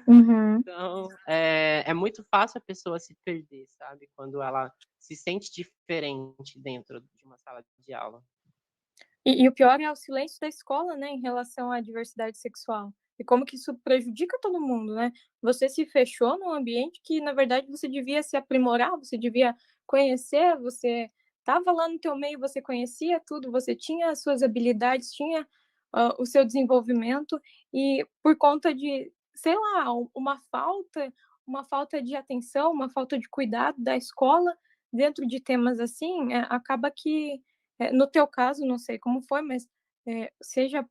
Uhum. Então, é muito fácil a pessoa se perder, sabe? Quando ela se sente diferente dentro de uma sala de aula. E o pior é o silêncio da escola, né, em relação à diversidade sexual. E como que isso prejudica todo mundo, né? Você se fechou num ambiente que, na verdade, você devia se aprimorar, você devia conhecer, você estava lá no teu meio, você conhecia tudo, você tinha as suas habilidades, tinha o seu desenvolvimento, e por conta de, sei lá, uma falta de atenção, uma falta de cuidado da escola dentro de temas assim, acaba que no teu caso, não sei como foi, mas, seja,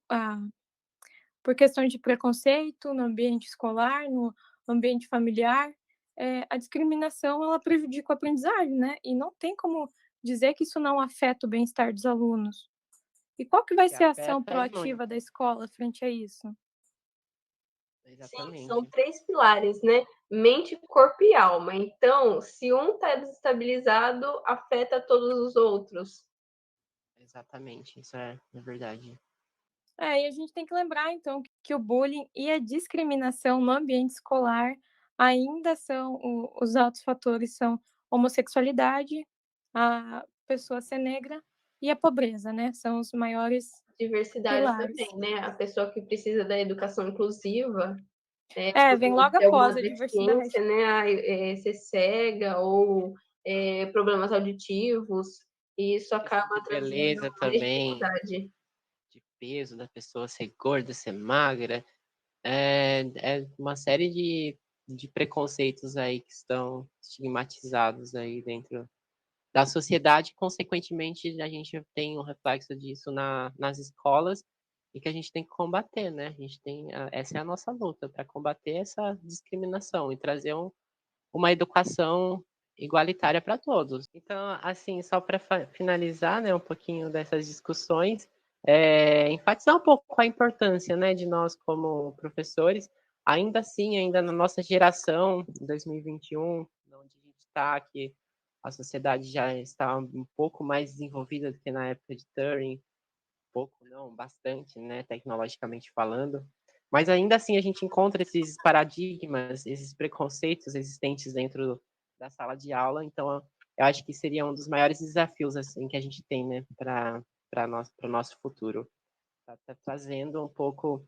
por questão de preconceito no ambiente escolar, no ambiente familiar, a discriminação ela prejudica o aprendizagem, né, e não tem como dizer que isso não afeta o bem-estar dos alunos. E qual que vai Que ser a ação afeta e proativa da muito. escola frente a isso? Sim, são Exatamente. 3 pilares, né, mente, corpo e alma. Então, se um está desestabilizado, afeta todos os outros. Exatamente, isso é verdade. É, e a gente tem que lembrar então que o bullying e a discriminação no ambiente escolar ainda são os altos fatores são homossexualidade, a pessoa ser negra e a pobreza, né, são os maiores Diversidade pilares. também, né, a pessoa que precisa da educação inclusiva, É, por vem conta logo de alguma após a diversidade. deficiência, né, ser cega ou, problemas auditivos, e isso Questão acaba de trazendo beleza mais também, dificuldade. de peso da pessoa ser gorda, ser magra, é uma série de preconceitos aí que estão estigmatizados aí dentro da sociedade. Consequentemente, a gente tem um reflexo disso nas escolas e que a gente tem que combater, né? A gente tem, essa é a nossa luta para combater essa discriminação e trazer uma educação igualitária para todos. Então, assim, só para finalizar, né, um pouquinho dessas discussões, enfatizar um pouco a importância, né, de nós como professores, ainda assim, ainda na nossa geração, 2021, onde a gente está, que a sociedade já está um pouco mais desenvolvida do que na época de Turing, pouco não, bastante, né, tecnologicamente falando, mas ainda assim a gente encontra esses paradigmas, esses preconceitos existentes dentro da sala de aula, então eu acho que seria um dos maiores desafios assim que a gente tem, né, para o nosso futuro. Tá trazendo um pouco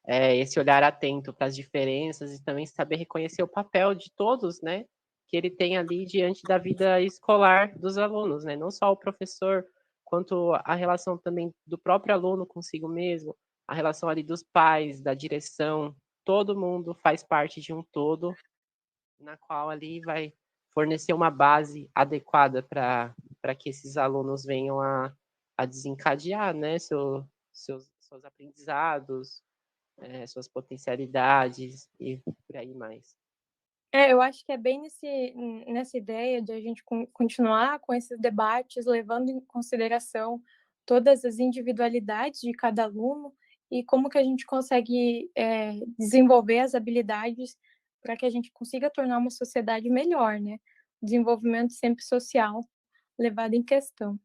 esse olhar atento para as diferenças e também saber reconhecer o papel de todos, né, que ele tem ali diante da vida escolar dos alunos, né, não só o professor, quanto a relação também do próprio aluno consigo mesmo, a relação ali dos pais, da direção, todo mundo faz parte de um todo, na qual ali vai fornecer uma base adequada para que esses alunos venham a desencadear, né, seus aprendizados, suas potencialidades e por aí mais. Eu acho que é bem nessa ideia de a gente continuar com esses debates, levando em consideração todas as individualidades de cada aluno e como que a gente consegue desenvolver as habilidades para que a gente consiga tornar uma sociedade melhor, né? Desenvolvimento sempre social levado em questão.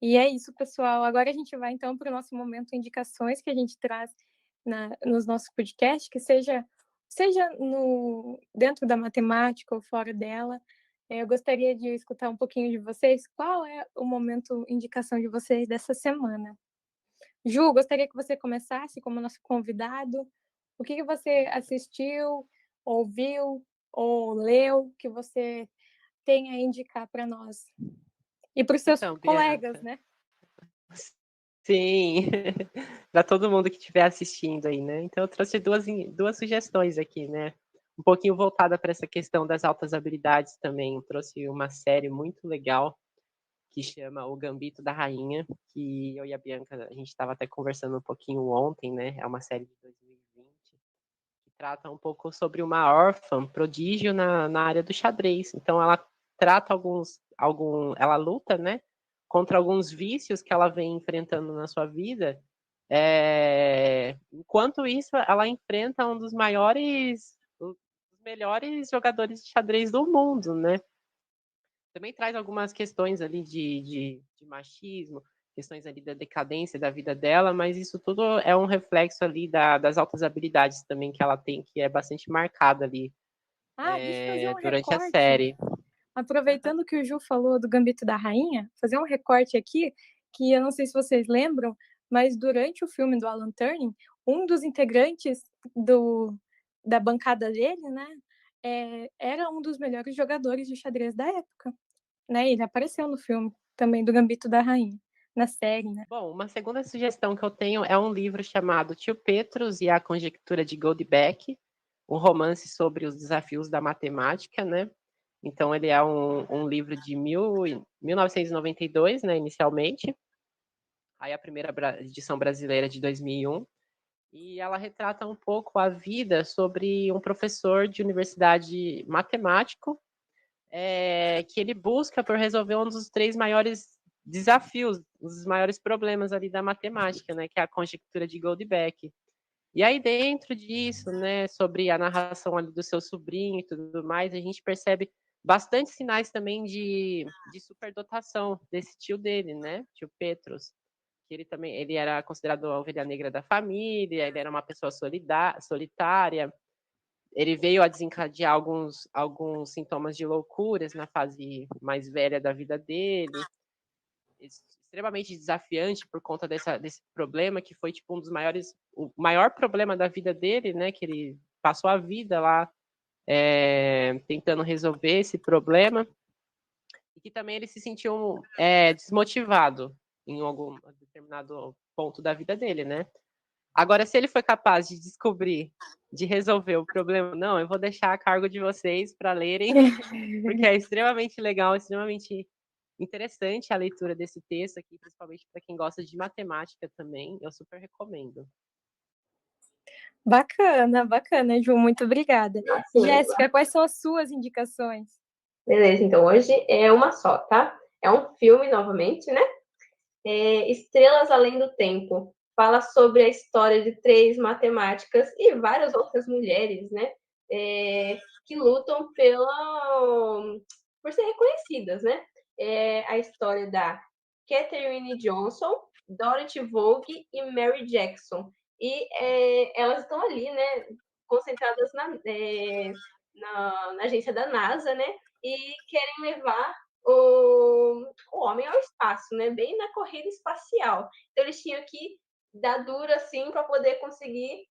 E é isso, pessoal. Agora a gente vai então para o nosso momento indicações que a gente traz nos nossos podcasts, que seja dentro da matemática ou fora dela. Eu gostaria de escutar um pouquinho de vocês. Qual é o momento indicação de vocês dessa semana? Ju, gostaria que você começasse como nosso convidado. O que você assistiu, ouviu ou leu que você tem a indicar para nós? E para os seus Então, colegas, Bianca, né? sim, para todo mundo que estiver assistindo aí, né? Então eu trouxe duas sugestões aqui, né? Um pouquinho voltada para essa questão das altas habilidades também. Eu trouxe uma série muito legal que chama O Gambito da Rainha, que eu e a Bianca, a gente estava até conversando um pouquinho ontem, né? É uma série de 2020 que trata um pouco sobre uma órfã prodígio na área do xadrez. Então ela trata ela luta, né? Contra alguns vícios que ela vem enfrentando na sua vida. Enquanto isso, ela enfrenta um dos melhores jogadores de xadrez do mundo, né? Também traz algumas questões ali de machismo, questões ali da decadência da vida dela, mas isso tudo é um reflexo ali das altas habilidades também que ela tem, que é bastante marcada ali Ah, deixa eu fazer um durante a recorte. série. Aproveitando que o Ju falou do Gambito da Rainha, fazer um recorte aqui, que eu não sei se vocês lembram, mas durante o filme do Alan Turing, um dos integrantes da bancada dele, né, era um dos melhores jogadores de xadrez da época, né? Ele apareceu no filme também do Gambito da Rainha, na série, né? Bom, uma segunda sugestão que eu tenho é um livro chamado Tio Petrus e a Conjectura de Goldbeck, um romance sobre os desafios da matemática, né? Então, ele é um livro de 1992, né, inicialmente. Aí a primeira edição brasileira de 2001. E ela retrata um pouco a vida sobre um professor de universidade matemático, que ele busca por resolver um dos três maiores desafios, os maiores problemas ali da matemática, né, que é a conjectura de Goldbeck. E aí dentro disso, né, sobre a narração ali do seu sobrinho e tudo mais, a gente percebe bastante sinais também de superdotação desse tio dele, né, tio Petrus, que ele era considerado a ovelha negra da família, ele era uma pessoa solitária, ele veio a desencadear alguns sintomas de loucuras na fase mais velha da vida dele, extremamente desafiante por conta desse problema, que foi tipo o maior problema da vida dele, né, que ele passou a vida lá tentando resolver esse problema, e que também ele se sentiu desmotivado em algum determinado ponto da vida dele, né? Agora, se ele foi capaz de descobrir, de resolver o problema, não, eu vou deixar a cargo de vocês para lerem, porque é extremamente legal, extremamente interessante a leitura desse texto aqui, principalmente para quem gosta de matemática também, eu super recomendo. Bacana, bacana, Ju, muito obrigada. Sim. Jéssica, quais são as suas indicações? Beleza, então hoje é uma só, tá? É um filme, novamente, né? Estrelas Além do Tempo. Fala sobre a história de três matemáticas e várias outras mulheres, né? Que lutam por ser reconhecidas, né? A história da Katherine Johnson, Dorothy Vogue e Mary Jackson. E elas estão ali, né? Concentradas na agência da NASA, né? E querem levar o homem ao espaço, né? Bem na corrida espacial. Então eles tinham que dar duro assim para poder conseguir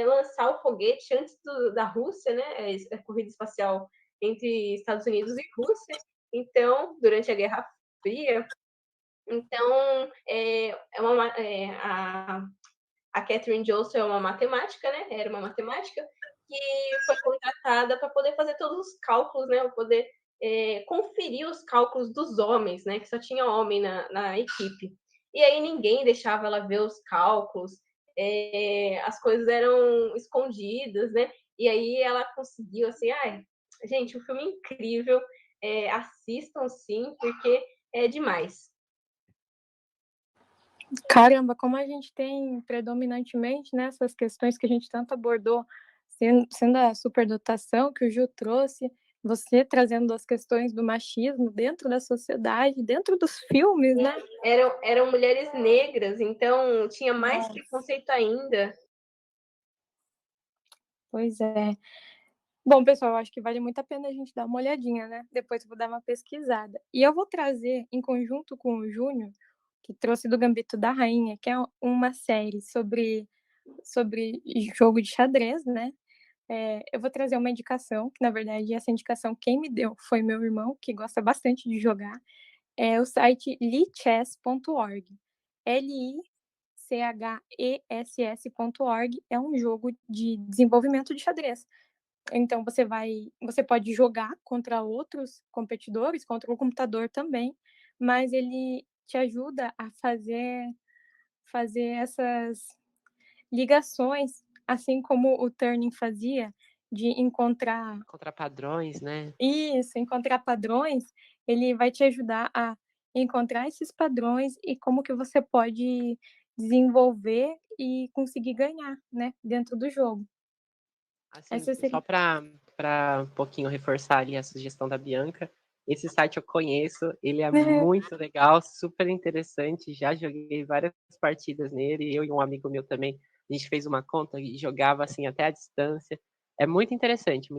lançar o foguete antes da Rússia, né? A corrida espacial entre Estados Unidos e Rússia. Então, durante a Guerra Fria, então a Catherine Johnson é uma matemática, né? Era uma matemática que foi contratada para poder fazer todos os cálculos, né? Para poder conferir os cálculos dos homens, né? Que só tinha homem na equipe. E aí ninguém deixava ela ver os cálculos, as coisas eram escondidas, né? E aí ela conseguiu, assim, gente, um filme incrível, assistam sim, porque é demais. Caramba, como a gente tem predominantemente nessas questões que a gente tanto abordou, sendo a superdotação que o Ju trouxe, você trazendo as questões do machismo dentro da sociedade, dentro dos filmes, né? Eram mulheres negras, então tinha mais preconceito ainda. Pois é. Bom, pessoal, eu acho que vale muito a pena a gente dar uma olhadinha, né? Depois eu vou dar uma pesquisada. E eu vou trazer, em conjunto com o Júnior, que trouxe do Gambito da Rainha, que é uma série sobre jogo de xadrez, né? Eu vou trazer uma indicação, que na verdade essa indicação quem me deu foi meu irmão, que gosta bastante de jogar, É o site lichess.org. lichess.org é um jogo de desenvolvimento de xadrez. Então você pode jogar contra outros competidores, contra o computador também, mas ele te ajuda a fazer essas ligações, assim como o Turing fazia, de encontrar Contra padrões, né? isso, encontrar padrões, ele vai te ajudar a encontrar esses padrões e como que você pode desenvolver e conseguir ganhar, né, dentro do jogo. Assim, Essa só seria para um pouquinho reforçar ali a sugestão da Bianca, esse site eu conheço, ele é muito legal, super interessante, já joguei várias partidas nele, eu e um amigo meu também, a gente fez uma conta e jogava assim até a distância. É muito interessante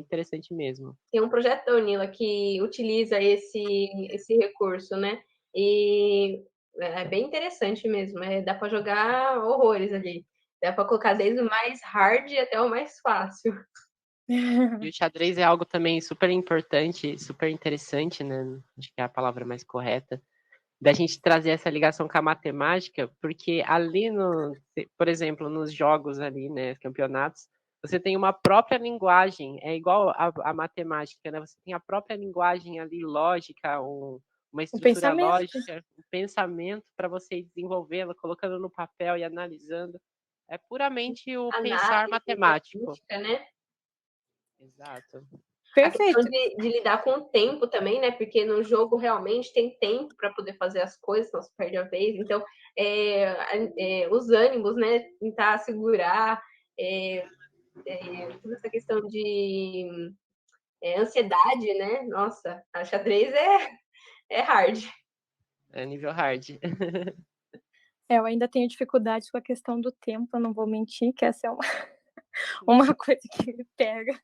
mesmo. Tem um projeto da Unila que utiliza esse recurso, né? E é bem interessante mesmo. Dá para jogar horrores ali. Dá para colocar desde o mais hard até o mais fácil. E o xadrez é algo também super importante, super interessante, né? Acho que é a palavra mais correta, da gente trazer essa ligação com a matemática, porque ali por exemplo, nos jogos ali, né, campeonatos, você tem uma própria linguagem, é igual a matemática, né? Você tem a própria linguagem ali, lógica, uma o estrutura pensamento. lógica, um pensamento para você desenvolvê-la, colocando no papel e analisando. É puramente o pensar Análise, matemático. estatística, né? Exato. A questão Perfeito. de lidar com o tempo também, né? Porque no jogo realmente tem tempo para poder fazer as coisas, não se perde a vez. Então, os ânimos, né? Tentar segurar toda essa questão de ansiedade, né? Nossa, a xadrez é hard. É nível hard. Eu ainda tenho dificuldade com a questão do tempo, eu não vou mentir, que essa é uma coisa que me pega.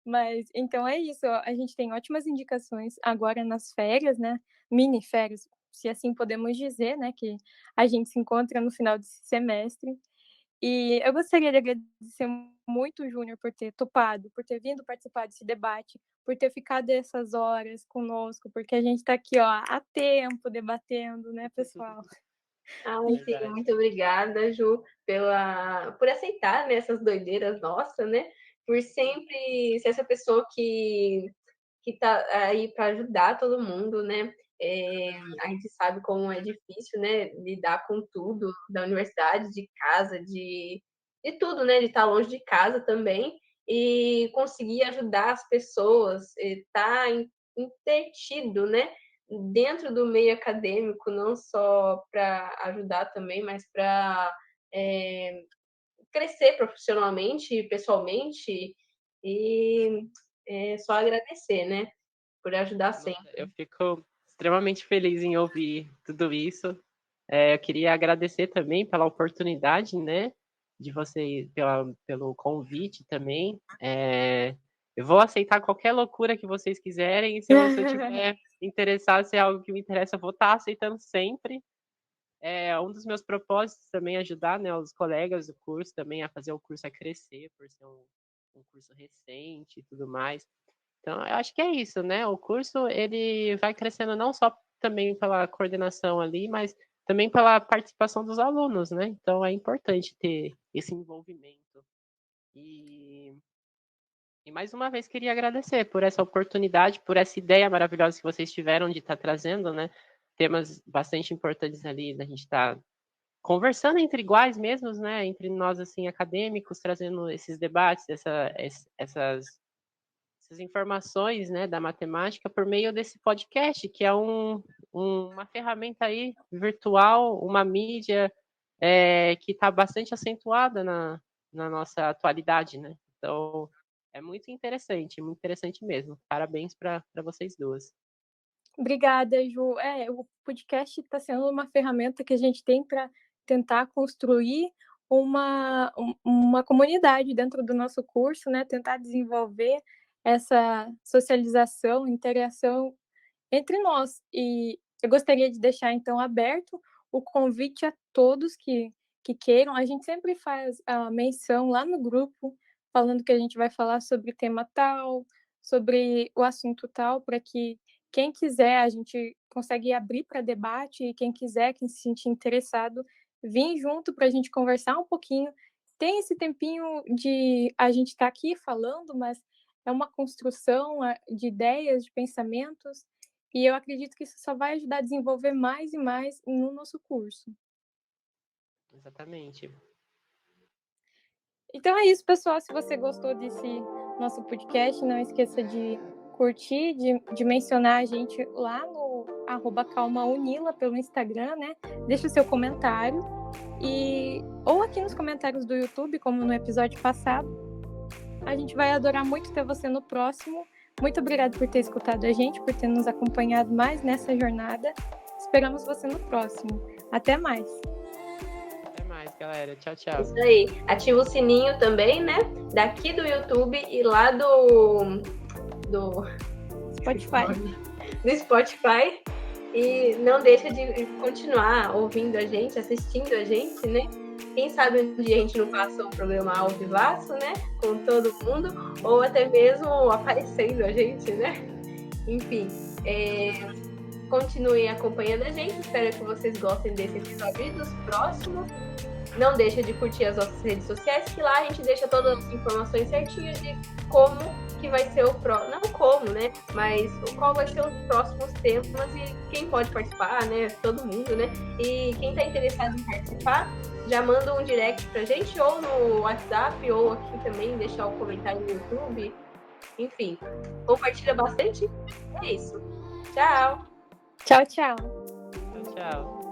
Mas então é isso, ó, a gente tem ótimas indicações agora nas férias, né, mini férias, se assim podemos dizer, né, que a gente se encontra no final desse semestre. E eu gostaria de agradecer muito o Júnior por ter topado, por ter vindo participar desse debate, por ter ficado essas horas conosco, porque a gente está aqui, ó, há tempo debatendo, né, pessoal? Sim, Verdade. muito obrigada, Ju, por aceitar, né, essas doideiras nossas, né? Por sempre ser essa pessoa que tá aí para ajudar todo mundo, né? A gente sabe como é difícil, né, lidar com tudo da universidade, de casa, de tudo, né? De estar longe de casa também e conseguir ajudar as pessoas, estar entretido, né? Dentro do meio acadêmico, não só para ajudar também, mas para crescer profissionalmente, pessoalmente, e só agradecer, né? Por ajudar Nossa, sempre. eu fico extremamente feliz em ouvir tudo isso. Eu queria agradecer também pela oportunidade, né, de você, pelo convite também. Eu vou aceitar qualquer loucura que vocês quiserem, e se eu tiver interessado, se é algo que me interessa, eu vou estar aceitando sempre. Um dos meus propósitos também é ajudar, né, os colegas do curso também a fazer o curso a crescer, por ser um curso recente e tudo mais. Então, eu acho que é isso, né? O curso ele vai crescendo não só também pela coordenação ali, mas também pela participação dos alunos, né? Então, é importante ter esse envolvimento. E mais uma vez queria agradecer por essa oportunidade, por essa ideia maravilhosa que vocês tiveram de estar trazendo, né? Temas bastante importantes ali da gente estar conversando entre iguais mesmos, né? Entre nós, assim, acadêmicos, trazendo esses debates, essas informações, né, da matemática por meio desse podcast, que é uma ferramenta aí virtual, uma mídia que está bastante acentuada na nossa atualidade, né? Então, é muito interessante mesmo. Parabéns para vocês duas. Obrigada, Ju. O podcast está sendo uma ferramenta que a gente tem para tentar construir uma comunidade dentro do nosso curso, né? Tentar desenvolver essa socialização, interação entre nós. E eu gostaria de deixar, então, aberto o convite a todos que queiram. A gente sempre faz a menção lá no grupo, falando que a gente vai falar sobre tema tal, sobre o assunto tal, para que quem quiser, a gente consegue abrir para debate, e quem quiser, quem se sentir interessado, vir junto para a gente conversar um pouquinho. Tem esse tempinho de a gente estar aqui falando, mas é uma construção de ideias, de pensamentos, e eu acredito que isso só vai ajudar a desenvolver mais e mais no nosso curso. Exatamente. Então é isso, pessoal. Se você gostou desse nosso podcast, não esqueça de curtir, de mencionar a gente lá no @calmaunila pelo Instagram, né? Deixa o seu comentário. Ou aqui nos comentários do YouTube, como no episódio passado. A gente vai adorar muito ter você no próximo. Muito obrigada por ter escutado a gente, por ter nos acompanhado mais nessa jornada. Esperamos você no próximo. Até mais! Até mais, galera. Tchau, tchau. Isso aí. Ativa o sininho também, né? Daqui do YouTube e lá do Spotify. Do Spotify. E não deixa de continuar ouvindo a gente, assistindo a gente, né? Quem sabe um dia a gente não passa um programa ao vivaço, né? Com todo mundo, ou até mesmo aparecendo a gente, né? Enfim, continuem acompanhando a gente. Espero que vocês gostem desse episódio e dos próximos. Não deixa de curtir as nossas redes sociais, que lá a gente deixa todas as informações certinhas de como que vai ser o próximo, não como, né, mas qual vai ser os próximos temas e quem pode participar, né, todo mundo, né, e quem tá interessado em participar, já manda um direct pra gente, ou no WhatsApp, ou aqui também, deixar um comentário no YouTube, enfim, compartilha bastante, é isso. Tchau! Tchau, tchau! Tchau, tchau.